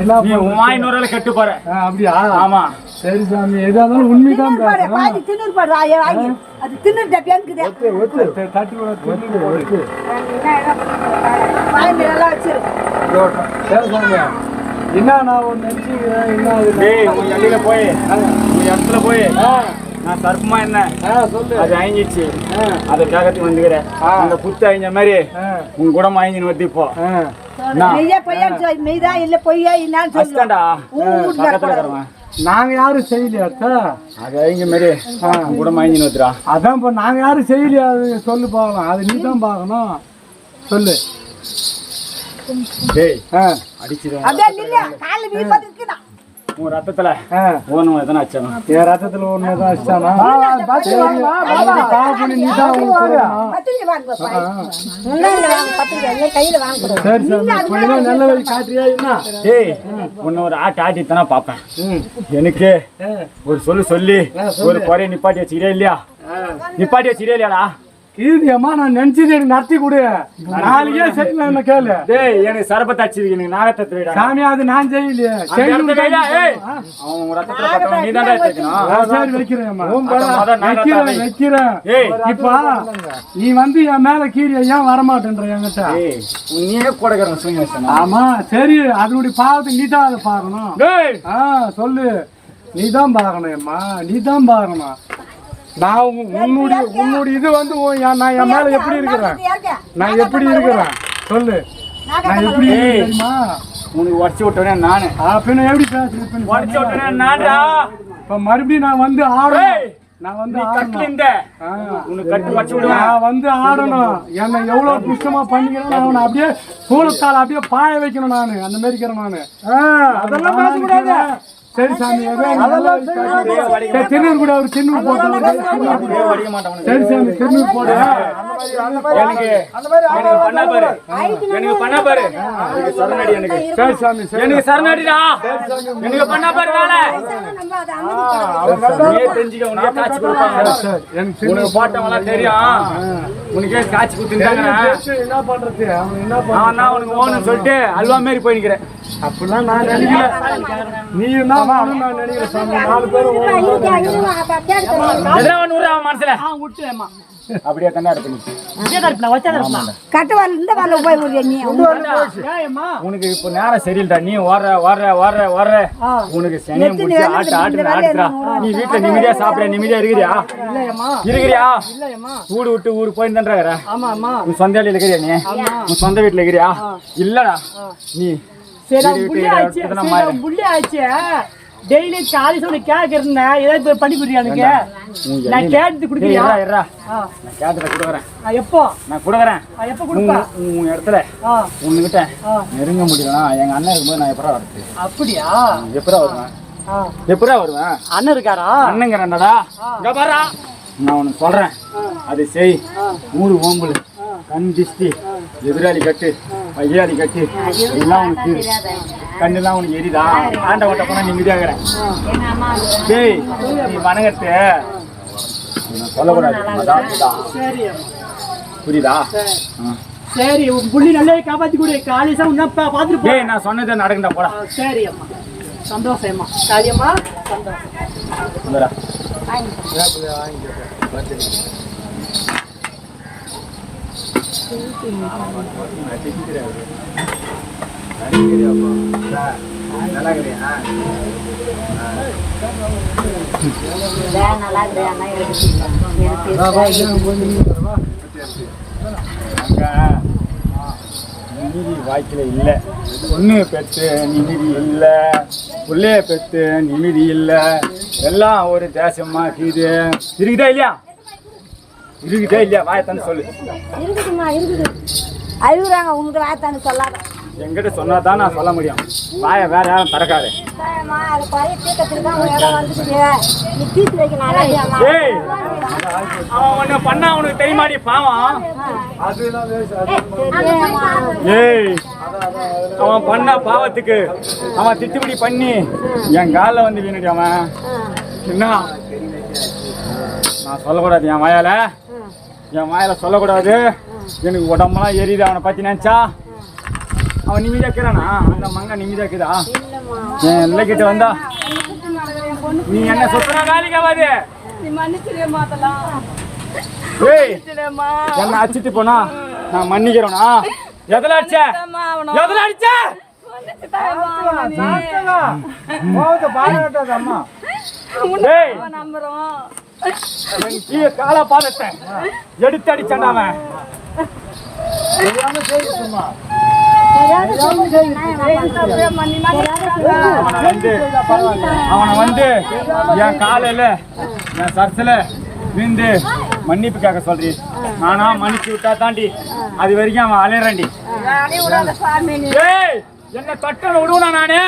என்ன நீ உன் வாய் நூறால கெட்டு போற. அப்படியா? ஆமா சரி சாமி எதா இருந்தாலும் உண்மைதான் பாரு. பாதி திண்ணூறு பாரு. வாங்கி அது திண்ணூறு டப்பியாங்குது. தட்டி ஒத்து வாங்கி நல்லா வச்சிரு. சரி சாமி என்ன நான் ஒன்று நினச்சிக்கிறேன் என்ன அது டேய் உன் எல்லையில போய் உன் இடத்துல போய் நான் சர்ப்பமா என்ன சொல்லு அது அழிஞ்சிச்சு. அதை கேட்கறதுக்கு வந்துக்கிறேன். அந்த புத்து அழிஞ்ச மாதிரி உன் குடம் அழிஞ்சின்னு வந்து இப்போ மெய்யா பொய்யான்னு சொல்லு. மெய்தான் இல்ல பொய்யா என்னன்னு சொல்லு. அஸ்தாண்டா பக்கத்துல இருக்கிறவன் நாங்க யாரும் செய்யலையா அத்தா? அது அழிஞ்ச மாதிரி உன் குடம் அழிஞ்சின்னு வந்துடா. அதான் இப்போ நாங்க யாரும் செய்யலையா? அது சொல்லு பார்க்கலாம். அது நீ தான் பார்க்கணும். சொல்லு. டேய் அடிச்சிடும். அப்படியே நில்ல. கால்ல வீ பதுக்குதா. உன் ரத்தத்துல ஓனும் எதனா வச்சானா? என் ரத்தத்துல ஒண்ணுதான் வச்சானா? பாவப்பண்ணி நீ தான் பத்திரிக்கை வாங்க பாரு. முன்னால வாங்க பத்திரிக்கை கையில வாங்க. சரி சாமி கொஞ்சம் நல்ல வழி காட்டுறியா என்ன? டேய் உன்னை ஒரு ஆட்டி தானே பார்ப்பேன். எனக்கு ஒரு சொல்லி ஒரு குறைய நிப்பாட்டி வச்சுக்கிறே இல்லையா? நிப்பாட்டி வச்சுக்கிறே இல்லையாடா? கீர்த்தியம்மா நான் நினைச்சது எனக்கு நடத்தி கொடு. நாளைக்கே செய்யலாம் என்ன கேளு. டேய் எனக்கு சரபத்தை அடிச்சிருக்கு. எனக்கு நாகத்தை விடா. சாமி அது நான் செய்யலையே. அவன் ரத்தத்துல பட்டவன் நீ தான்டா எடுத்துக்கணும். சரி வைக்கிறேன்மா. வைக்கிறேன் வைக்கிறேன். இப்ப நீ வந்து என் மேல கீரியா ஏன் வரமாட்டேன்ற என்கிட்ட? நீயே கொடுக்கறேன் சுயசனம். ஆமா சரி அதனுடைய பாவத்தை நீ தான் அதை பார்க்கணும். சொல்லு நீ தான் பார்க்கணும் அம்மா. நீ தான் பார்க்கணும். நான் உன்னுடைய இது வந்து நான் என் மேல எப்படி இருக்கிறேன்? நான் எப்படி இருக்கிறேன் சொல்லு. நான் எப்படி தெரியுமா? உனக்கு உடச்சி விட்டவனே நானு. பின்ன எப்படி பேசுறேன்? உடச்சி விட்டவனே நான்டா. இப்ப மறுபடியும் நான் வந்து ஆடணும். நான் வந்து உனக்கு கட்டு உடச்சி விடுவேன். நான் வந்து ஆடணும். என்னை எவ்வளவு புஷ்டமா பண்ணிக்கிறேன். அவனை அப்படியே சூழத்தால் அப்படியே பாய வைக்கணும். நானு அந்த மாதிரி இருக்கிறேன். நானு அதெல்லாம் பேசக்கூடாது. சரி சாமி திருநூறு கூட அவர் திருநூறு போட்டு சரி சாமி திருநூறு போடு எனக்கு பண்ண பாரு சரணடி எனக்கு சரி சாமி எனக்கு சரணடிடா எனக்கு பண்ண பாரு வேலை தெரிஞ்சுக்க உனக்கே காட்சி கொடுப்பாங்க உனக்கு போட்டவங்களாம் தெரியும் உனக்கே காட்சி கொடுத்துட்டாங்க என்ன பண்றது நான் உனக்கு ஓன்னு சொல்லிட்டு அல்வா மாரி போய் நிக்கிறேன் அப்படிலாம் நான் நினைக்கல நீ தான் நான் நினைக்கிறேன் சாமி 4 பேரும் எதிரா ஒன்று அவன் மனசுல விட்டுவேம்மா அப்படியே கண்ணா இருப்பேன் கட்டுவாள் இந்த வரல போய் முடிய நீ உனக்கு இப்ப நேரம் சரியில்லைடா நீ வர்ற உனக்கு சனியம் முடிச்சு ஆட்டுறா நீ வீட்டுல நிம்மதியா சாப்பிட நிம்மதியா இருக்கிறியா வீடு விட்டு ஊருக்கு போயிருந்தான்ற உன் சொந்த வீட்டுல இருக்கிறியா நீ உன் சொந்த வீட்டுல இருக்கிறியா இல்லடா நீ டெய்லி காலி சொல்லி கேட்கறேன் ஏதாவது பண்ணி கொடுறியா நான் கேட்டு குடுக்குறியா நான் கேட்டத கொடுக்குறேன் எப்போ நான் கொடுக்குறேன் எப்போ கொடுப்பா உன் இடத்துல உன்கிட்ட நெருங்க முடியலனா எங்க அண்ணன் இருக்கும்போது நான் எப்படா வருது அப்படியா எப்படா வருவேன் அண்ணன் இருக்காரா அண்ணங்கிறடா இங்க பாரா நான் உனக்கு சொல்றேன் அது செய் ஊரு ஓம்புல கண் திஷ்டி எதிராளி கட்டு பையாளி கட்டு எல்லாம் உனக்கு கண்ணெல்லாம் உனக்கு எரிதா ஆண்ட ஓட்ட போனா நிம்மதியாகிறேன் டேய் நீ வணங்கட்டு சொல்லக்கூடாது புரியுதா சரி உன் புள்ளி நல்லா காப்பாத்தி கூட காலேஜா உன்ன பாத்துட்டு டேய் நான் சொன்னதை நடக்குதா போடா சரி அம்மா சந்தோஷமா காரியம்மா சந்தோஷம் வந்துடா நிம்மதி வாய்க்கில இல்ல பொண்ணு பெற்று நிம்மதி இல்ல புள்ளைய பெற்று நிம்மதி இல்ல எல்லாம் ஒரு தேசமா இருக்குதா இல்லையா வாயத்தான்னு சொல்லு இருக்குதுமா இருக்குது அழுகுறாங்க உங்ககிட்ட வாயத்தான்னு சொல்லாத என்கிட்ட சொன்னாதான் நான் சொல்ல முடியும் வாய வேற யாரும் திறக்காது அது பழைய தீக்கத்துக்கு தான் உங்க இடம் வந்துக்குது நீ தீத்து வைக்கணும் ஏய் அவன் ஒண்ணு பண்ணா உனக்கு தெரியுமாடி பாவம் ஏய் அவன் பண்ண பாவத்துக்கு அவன் திட்டுப்படி பண்ணி என் காலில் வந்து வீணடி அவன் என்ன நான் சொல்லக்கூடாது என் வாயால சொல்லக்கூடாது எனக்கு உடம்பெல்லாம் எரியுது அவனை பத்தி நினைச்சா அவன் நிம்மதியா இருக்கிறானா அந்த மங்க நிம்மதியா இருக்குதா என் எல்லை கிட்ட வந்தா நீ என்ன சுத்தனா வேலைக்கு ஆகாது ஏய் என்ன அடிச்சிட்டு போனா நான் மன்னிக்கிறேனா எதுல அடிச்ச கால பாதத்தை எடுத்து அடிச்சான் அவன் அவனை வந்து என் காலையில என் சர்ச்சில் விழுந்து மன்னிப்பு கேட்க சொல்றீ நானா மன்னிச்சு விட்டா தாண்டி அது வரைக்கும் அவன் அலையறாண்டி ஏய் என்ன தட்டல விடுவா நானே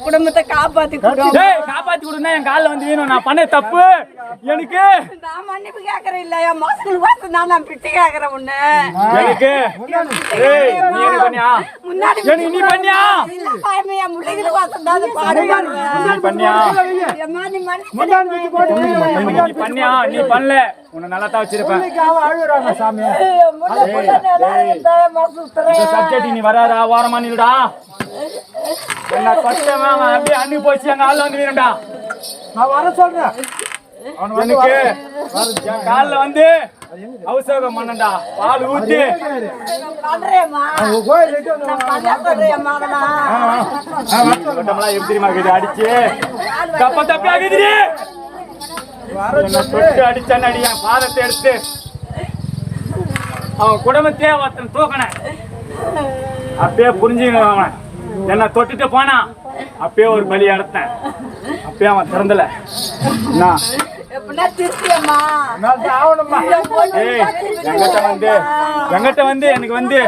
குடும்பத்தை காப்பாத்தி கொடுனா என் காலில் வந்து வீணும் நான் பண்ண தப்பு எனக்கு நான் மன்னிப்பு கேக்குறேன் இல்ல என் மாசத்துக்கு வாசம் நான் பிச்சை கேக்குறேன் உன்ன எனக்கு நீ என்ன பண்ணியா முன்னாடி எனக்கு நீ பண்ணியா இல்ல பாருங்க என் முள்ளைகளுக்கு வாசம் தான் பாடுவாங்க நீ பண்ணியா ஏமா நீ மனுஷன் நீ பண்ணியா நீ பண்ணல உன்னை நல்லா தான் வச்சிருப்பேன் அழுகுறாங்க சாமி இந்த சப்ஜெக்ட் நீ வராதா ஓரமா நில்லுடா என்ன கஷ்டமா அப்படியே அண்ணி போச்சு எங்க ஆள்ல வந்து வீரண்டா நான் வர சொல்றேன் எனக்கு என் கால்ல வந்து அவசரம் பண்ணண்டா பால் ஊத்தி எப்படி தெரியுமா அடிச்சு தப்ப தப்பி ஆகுது என்ன தொட்டு அடிச்சான் என் பாதத்தை எடுத்து அவன் குடும்பத்தையே ஒருத்தன் தூக்கின அப்பயே புரிஞ்சுக்கணும் அவன் என்ன தொட்டுட்டு போனான் அப்பயே ஒரு பலி எடுத்தேன் அப்பயே அவன் திறந்தல எப்படின்னா திருப்பியம்மா நான் ஆகணும்மா. ஏய் எங்கிட்ட வந்து எனக்கு வந்து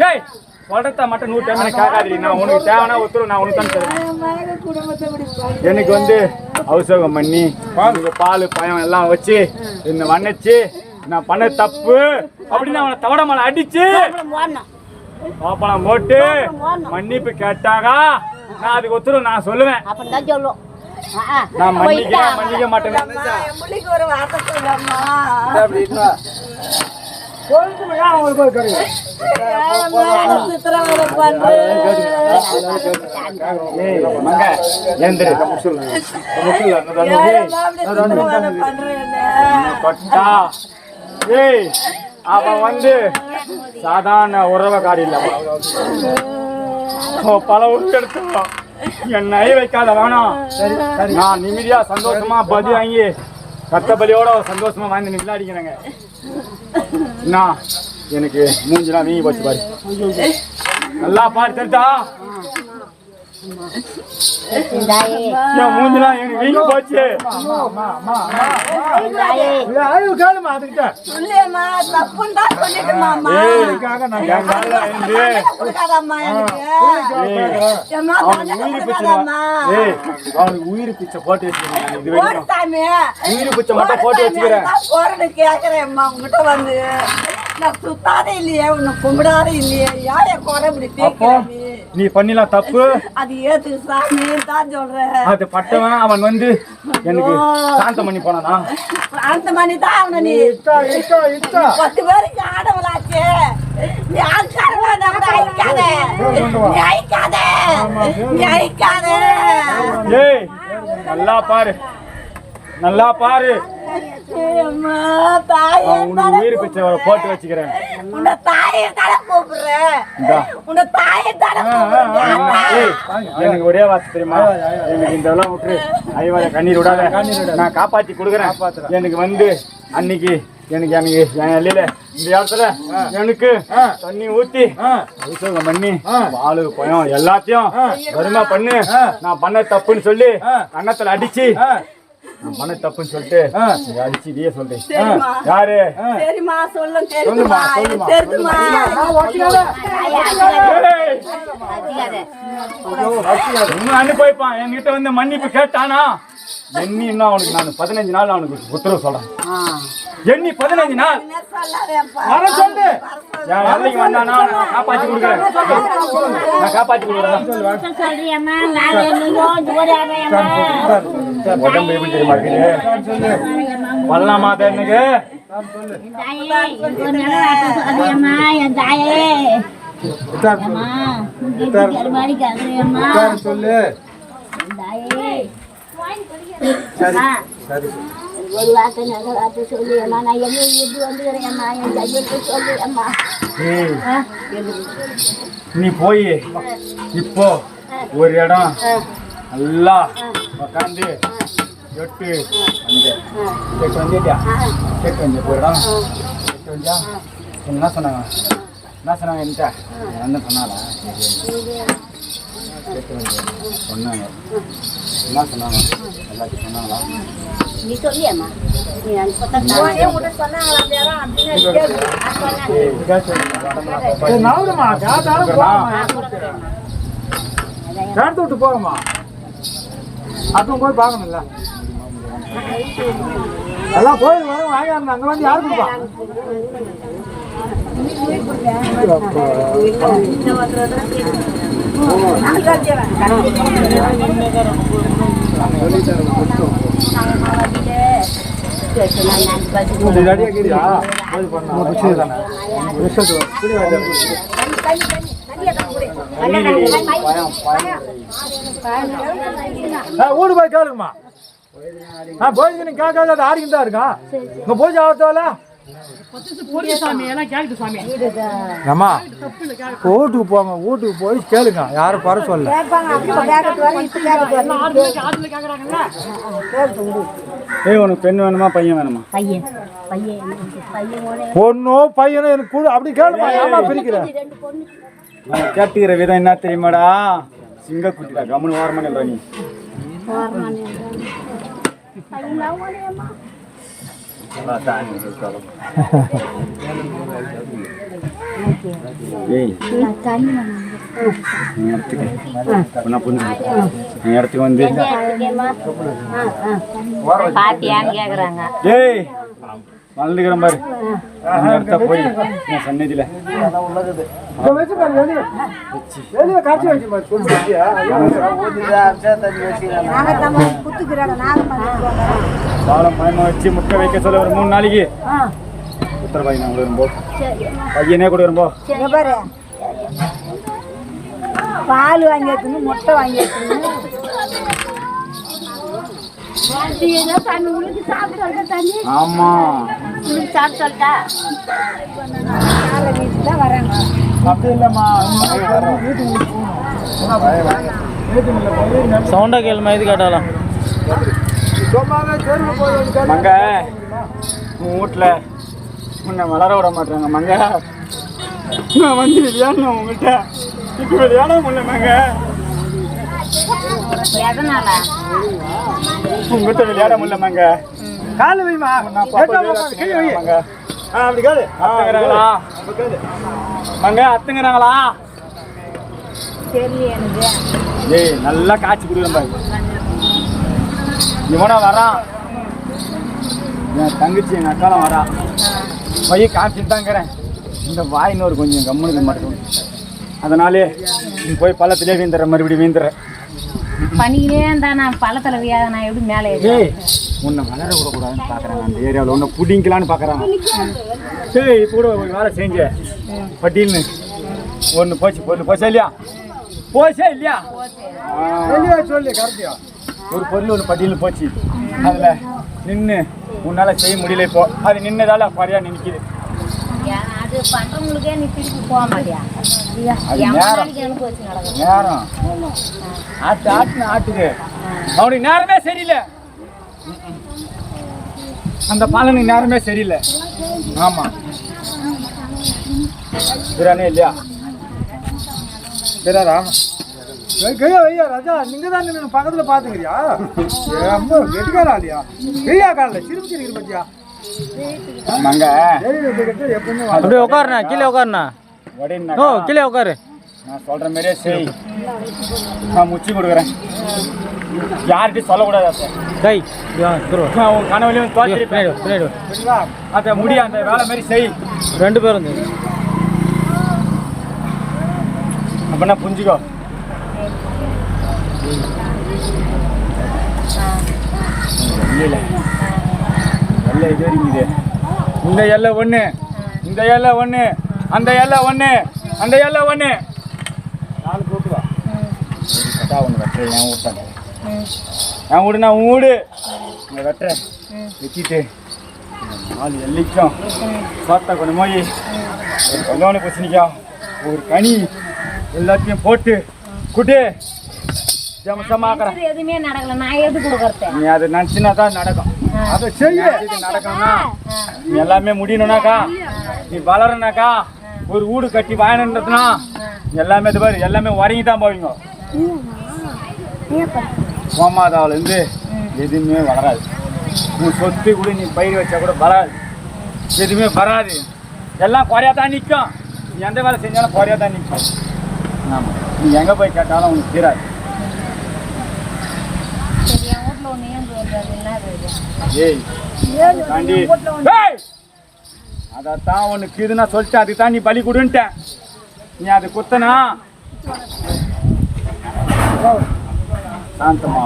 ஏய் சொல்றத மட்டும் 100 டைம் எனக்கு கேட்காதீ. நான் உனக்கு தேவைன்னா ஒத்துரு, நான் உனக்கு தான் தருவேன். எனக்கு வந்து அவசரம் பண்ணி பால் பயம் எல்லாம் வச்சு இந்த வண்ணச்சு நான் பண்ண தப்பு அப்படின்னு அவனை தவட மேல அடிச்சு பாப்பலாம் போட்டு மன்னிப்பு கேட்டாகா நான் அதுக்கு ஒத்துரு நான் சொல்லுவேன். அப்படிதான் சொல்லும். நான் மன்னிக்க மாட்டேன். பிள்ளைக்கு ஒரு வார்த்தை சொல்லம்மா. சித்திரவதை ஏய் அவன் வந்து சாதாரண உறவக்காரி இல்ல, பல உருவம் எடுத்துக்கலாம். என் நை வைக்காத வேணாம். நான் நிம்மதியா சந்தோஷமா பதி வாங்கி ரத்த பலியோட சந்தோஷமா வாங்கி விளையாடிக்கிறேங்க. நான் எனக்கு மூஞ்சிலாம் வீங்கி போச்சு பாரு. நல்லா பாரு தெரிஞ்சா என் மூஞ்சிலாம் எனக்கு வீங்கி போச்சு. கேளுமா அதுக்கிட்ட சொல்லியம்மா தப்புண்டா சொல்லிட்டுமா. அவனுக்கு உயிர் பிச்சை போட்டு வச்சுக்கிறேன். இது உயிர் பிச்சை மட்டும் போட்டு வச்சுக்கிறேன். கேக்குறேன்மா உங்ககிட்ட வந்து நான் சுத்தாதே இல்லையே, உன்னை கும்பிடாத இல்லையே, யார் என் குறை இப்படி தேய்க்கிறேன்? நீ பண்ணிலாம் தப்பு. அது ஏத்துக்கு சாமி தான் சொல்றேன். அது பட்டவன் அவன் வந்து எனக்கு சாந்தம் பண்ணி போனானா? அந்த மணி தான் அவனை நீ 10 பேருக்கு ஆடவளாச்சே. நீ ஆட்காரவா நம்ம அழிக்காத, நீ அழிக்காத, நீ அழிக்காத. ஏய் நல்லா பாரு, நல்லா பாரு. அம்மா தாயே உனக்கு உயிர் பிச்சை போட்டு வச்சுக்கிறேன். உன்னை தாயை தட கூப்பிடுறேன். உன்னை தாயை தட எனக்கு ஒரே வார்த்தை தெரியுமா? எனக்கு இந்த எல்லாம் விட்டு ஐவாத கண்ணீர் விடாத, நான் காப்பாத்தி கொடுக்குறேன். எனக்கு வந்து அன்னைக்கு எனக்கு என் எல்லையில இந்த இடத்துல எனக்கு தண்ணி ஊத்தி அபிஷேகம் பண்ணி பாலு பயம் எல்லாத்தையும் வருமா பண்ணு. நான் பண்ண தப்புன்னு சொல்லி கன்னத்துல அடிச்சு நான் பண்ண தப்புன்னு சொல்லிட்டு அடிச்சு இதையே சொல்றேன். யாரு? சரிம்மா சொல்லும், தெரியுமா தெரியுமா? அனுப்பிப்பான் என்கிட்ட வந்து மன்னிப்பு கேட்டானா எண்ணி இன்னும் அவனுக்கு நான் 15 நாள் அவனுக்கு உத்தரவு சொல்றேன். எண்ணி 15 நாள் வர சொல்லு. என் எல்லைக்கு வந்தானா நான் காப்பாத்தி கொடுக்குறேன். நான் காப்பாத்தி கொடுக்குறேன். உடம்பு எப்படி தெரியுமா இருக்குது? வரலாமா எனக்கு? சொல்லு. ஒரு வார்த்தை நல்ல வார்த்தை சொல்லி அம்மா, நான் என்ன இது வந்துக்கிறேன் அம்மா, என் கையெழுத்து சொல்லி அம்மா. நீ போய் இப்போ ஒரு இடம் நல்லா உட்காந்து எட்டு வந்துட்டியா? கேட்டு வந்து ஒரு இடம் எட்டு வந்தா என்ன சொன்னாங்க? என்ன சொன்னாங்க? என்கிட்ட என்ன சொன்னாங்களா? கேட்டு வந்து சொன்னாங்க. என்ன சொன்னாங்க? எல்லாத்தையும் சொன்னாங்களா? நீ சொல்லி அம்மா, நீ எடுத்து விட்டு போகமா அப்புறம் போய் பார்க்கணும்ல. எல்லாம் கோயில் வரும் வாங்க, அங்க வந்து யாரு கொடுப்பா? ஊடு போய் கேளுங்கம்மா. போய் நீங்க கேட்காத ஆடிக்கிட்டு தான் இருக்கா உங்க பூஜை ஆகத்தால. அம்மா வீட்டுக்கு போங்க, வீட்டுக்கு போய் கேளுங்க, யாரும் குறை சொல்ல. உனக்கு பெண் வேணுமா பையன் வேணுமா? பொண்ணோ பையனோ எனக்கு கூட அப்படி கேளுமா. ஏமா பிரிக்கிறேன்? கேட்டுக்கிற விதம் என்ன தெரியுமாடா? சிங்கக்குட்டிடா, கம்முன்னு ஓரமான நீ இடத்துக்கு வந்து பாத்தியான்னு கேக்குறாங்க. ஏய் வளர்ந்துக்கிறேன் பாரு அந்த இடத்த போய் நான் சன்னதியில சாலம் பயமா வச்சு முட்டை வைக்க சொல்ல ஒரு 3 நாளைக்கு உத்தரவாய் நான் கூட வரும்போ பையனே கூட வரும்போ பால் வாங்கி எடுத்துன்னு முட்டை வாங்கி எடுத்துன்னு ஆமா அப்படி இல்லம்மா சவுண்டா கேளுமா இது கேட்டாலாம் மங்க உன் வீட்டுல உன்னை வளர விட மாட்டாங்க மங்க நான் வந்து விளையாடணும் உங்கள்கிட்ட இப்போ விளையாட முடியல மங்க எதனால உங்கள்கிட்ட விளையாட முடியல மங்க காலு வைமா மங்க அப்படி காலு அத்துங்கிறாங்களா மங்க அத்துங்கிறாங்களா தெரியல எனக்கு. ஏய் நல்லா காய்ச்சி குடுக்குறேன் பாரு இவனா வரான் என் தங்கச்சி எங்கள் அக்காலாம் வரா போய் காய்ச்சிட்டு தாங்கிறேன் இந்த வாய் இன்னொரு கொஞ்சம் கம்முனுக்கு மட்டும் அதனாலே நீ போய் பள்ளத்திலே வீந்துற மறுபடியும் வீந்துற பண்ணிக்கினே இருந்தா நான் பள்ளத்துல வியாத நான் எப்படி மேலே ஏய் உன்னை வளர விடக்கூடாதுன்னு பார்க்குறாங்க அந்த ஏரியாவில் உன்னை புடிங்கலான்னு பார்க்குறாங்க சரி இப்போ கூட ஒரு வேலை செஞ்ச பட்டியல்னு ஒன்று போச்சா இல்லையா போச்சா இல்லையா சொல்லி கரெக்டியா ஒரு பொருள் ஒன்று பட்டியலில் போச்சு அதில் நின்று உன்னால் செய்ய முடியல இப்போ அது நின்னதால குறையா நிற்கிது அது பண்றவங்களுக்கே நீ திருப்பி போக மாட்டியா? அது அனுபவிச்சு நடக்கும். நேரம் ஆட்டுக்கு அவனுக்கு நேரமே சரியில்லை அந்த பாலனுக்கு நேரமே சரியில்லை ஆமாம் பிரானே இல்லையா பிறா ராம கையா வையா ராஜா நீங்க தான் நின்று பக்கத்துல பாத்துக்கிறியா ரொம்ப கெட்டிக்காரா இல்லையா கையா காலில் சிரிப்பு சிரிக்கிற பத்தியா மங்க எப்பவுமே அப்படியே உட்காருண்ணா கீழே உட்காருண்ணா ஓ கீழே உட்காரு நான் சொல்ற மாதிரியே செய் நான் முச்சி கொடுக்குறேன் யார்கிட்டையும் சொல்லக்கூடாது சார் கை உன் கனவுலையும் தோற்றிருப்பேன் அதை முடிய அந்த வேலை மாதிரி செய் 2 பேரும் வந்து அப்படின்னா புரிஞ்சுக்கோ இல்லை எல்லை இது இருக்குது இந்த எல்லை ஒன்று இந்த எல்லை ஒன்று அந்த எல்லை ஒன்று அந்த எல்லை ஒன்று 4 கூட்டுவா கட்டா ஒன்று வெட்டுறேன் என் வீட்டாங்க என் வீடு நான் உன் வீடு இங்கே வெட்டுறேன் வெட்டிட்டு 4 எல்லைக்கும் சாத்தா கொண்டு போய் ஒரு கல்யாணம் பூசணிக்கா ஒரு கனி எல்லாத்தையும் போட்டு குட்டு ஜமசமாக்குறேன் எதுவுமே நடக்கல நான் எது கொடுக்கறேன் நீ அதை நினச்சினா தான் நடக்கும் அதை செய்ய நடக்கணும்னா நீ எல்லாமே முடியணும்னாக்கா நீ வளரனாக்கா ஒரு வீடு கட்டி வாங்கினதுனா எல்லாமே இது பாரு எல்லாமே உறங்கி தான் போவீங்க கோமாதாவிலேருந்து எதுவுமே வளராது உன் சொத்து கூட நீ பயிர் வச்சா கூட வராது எதுவுமே வராது எல்லாம் குறையா தான் நிற்கும் நீ எந்த வேலை செஞ்சாலும் குறையா தான் நிற்கும் ஆமாம் நீ எங்கே போய் கேட்டாலும் உனக்கு தீராது சரி என் வீட்டில் ஒன்று ஏந்து வருது என்ன ஏய் தாண்டி அதான் உனக்கு இதுன்னா சொல்லிட்டு அதுக்கு தான் நீ பலி கொடுன்ட்டேன் நீ அது குத்தனா சாந்தமா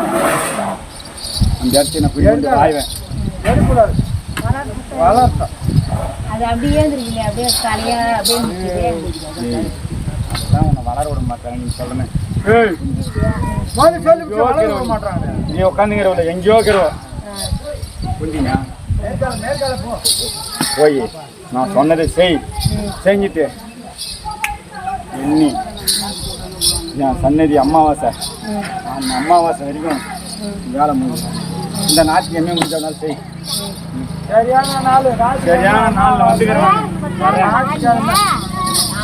அந்த இடத்துல போய் ஆய்வேன் வளர்த்தான் அது அப்படியே இருந்துருக்கு அப்படியே தலையா அப்படியே நிற்குது. அதுதான் உன்னை வளர விட மாட்டேன் நீ சொல்லணும் ஏய் சொல்லி மாட்டாங்க நீ உட்காந்துங்கிறவள எங்கேயோ இருக்கிறவ புரிஞ்சுங்க போய் நான் சொன்னதை செஞ்சுட்டு எண்ணி என் சன்னதி அமாவாசை அந்த அமாவாசை வரைக்கும் வேலை முடியும் இந்த நாட்டுக்கு என்ன முடிஞ்சாலும் செய் சரியான நாள் சரியான நாளில் வந்துக்கிறேன்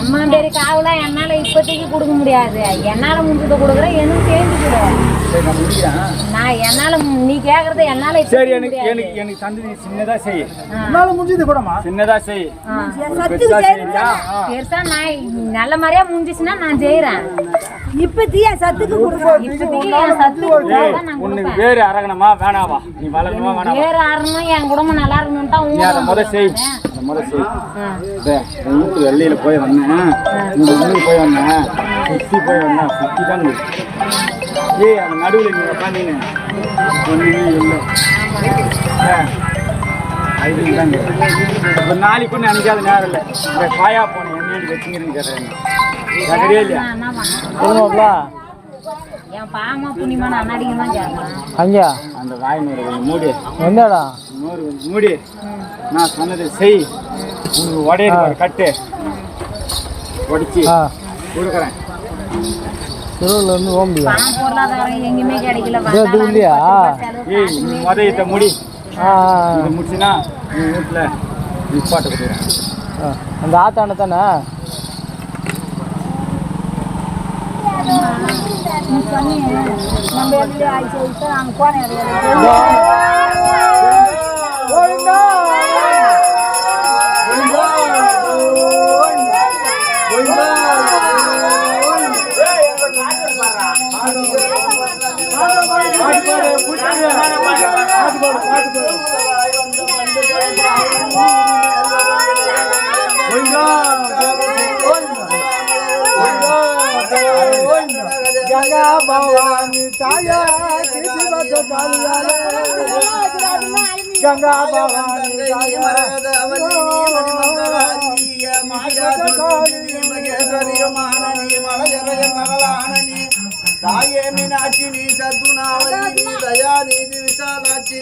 அம்மா பேரு காவலா என்னால இப்போதைக்கு கொடுக்க முடியாது. என்னால முடிஞ்சதை கொடுக்குறேன். எனக்கு தெரிஞ்சுக்கிறேன். சரி நான் முடிக்கிறேன். நான் என்னால நீ கேக்குறத என்னால சரி எனக்கு தந்தது சின்னதா செய். என்னால முடிஞ்சது கூடமா சின்னதா செய். சத்துக்கு செய்யறியா? பெருசா நான் நல்ல மாதிரியா முடிஞ்சிச்சுன்னா நான் செய்யறேன். இப்போதைக்கு என் சத்துக்கு கொடுக்குறேன். இப்போதைக்கு என் சத்துக்கு கொடுத்தா நான் உனக்கு வேறு அரகணமா வேணாவா? நீ வளரணுமா வேணாவா? வேற ஆறணும் என் குடும்பம் நல்லா இருக்கணும்னு தான் நீ அதை முறை செய். அந்த முறை செய். வீட்டு வெள்ளையில போய் வந்தேன். இந்த ஊருக்கு போய் வந்தேன். சுற்றி போய் வந்தேன். சுற்றி தான் ஏய் அந்த நடுவில் நீ உட்காந்தீங்க ஒன்றுமே இல்லை. ஐந்து தாங்க ஒரு நாளைக்கு கூட நினைக்காத நேரம் இல்லை. இந்த காயா போனேன் என்ன வச்சுங்கிறேன்னு கேட்டேன். கேட்கறே இல்லையா? என் பாமா புண்ணியமான அண்ணாடிங்க தான் கேட்கலாம். அங்கயா அந்த வாய் நூறு மூடி எந்தடா நூறு மூடி நான் சொன்னதை செய். உனக்கு உடைய கட்டு உடைச்சி கொடுக்குறேன். திருவள்ளூர்ல இருந்து ஓம்பியா பணம் பொருளாதாரம் எங்கேயுமே கிடைக்கல. இல்லையா? ஏய் நீ உதயத்தை முடி. இதை முடிச்சுன்னா நீ வீட்டில் நிப்பாட்ட கொடுக்குறேன். அந்த ஆத்தான தானே நம்ம எப்படி ஆயிடுச்சு நாங்கள் போனேன். गंगा भवानी ताया गंगा भवानी தாயே மீனாட்சி நீ சத்குணாவதி நீ தயா நீதி விசாலாட்சி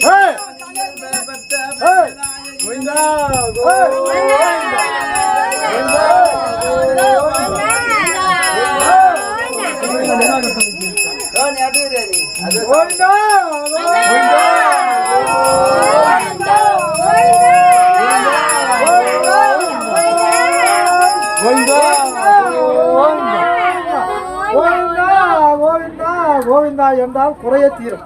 கோவிந்தா என்றால் குறைய தீரும்.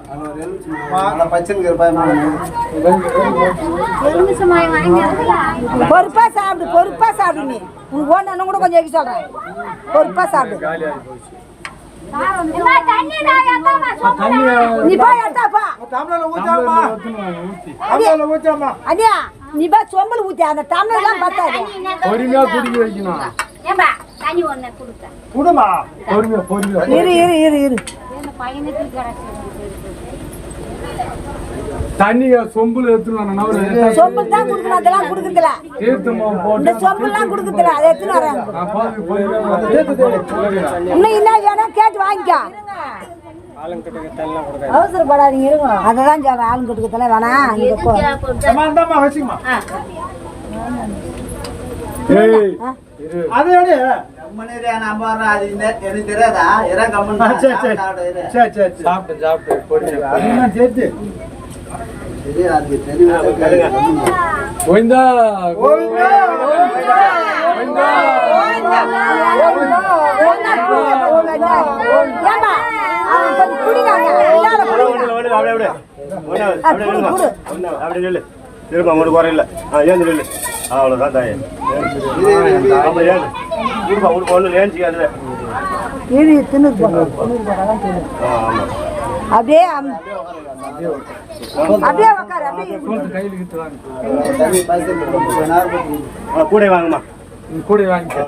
பொறுப்பா சாப்பிடு, பொறுப்பா சாப்பிடு. நீ உனக்கு ஒன்று கூட கொஞ்சம் எக்ஸ்ட்ரா சொல்றேன். பொறுப்பா சாப்பிடு. நீ போய் எடுத்தாப்பா. அடியா நீ போய் சொம்பல் ஊத்தி அந்த டம்ளர்லாம் பத்தாது. பொறுமையா குடிக்க வைக்கணும். தண்ணி ஒண்ணு கொடுத்த குடுமா பொறுமையா பொறுமையா இரு பையனுக்கு கிடைச்சது. தண்ணிய சொம்புல எடுத்துட்டு சொம்பல் தான் குடுக்கணும். அதெல்லாம் குடுக்கறதில்ல. தீர்த்தமா போட்டு இந்த சொம்பல்லாம் குடுக்கறதில்ல. அதை எடுத்துட்டு வரேன். இன்னும் என்ன வேணும் கேட்டு வாங்கிக்கோ. அவசரப்படாதீங்க இருங்க. அததான் சொல்றேன். ஆளும் கட்டுக்கத்தெல்லாம் வேணாம். சமாந்தமா வச்சுமா. அது எடு எனக்கு தெரியாதா சாப்பிட்டு பொறுமையா சேர்த்து கோவிந்தா கோவிந்தா திரும்ப ஒரு குறையில ஏந்து இல்லை அவ்வளோதான் தாயே. ஒன்று ஏஞ்சிக்காது. அப்படியே அப்படியே உட்காரு. கூட வாங்கம்மா கூட வாங்கி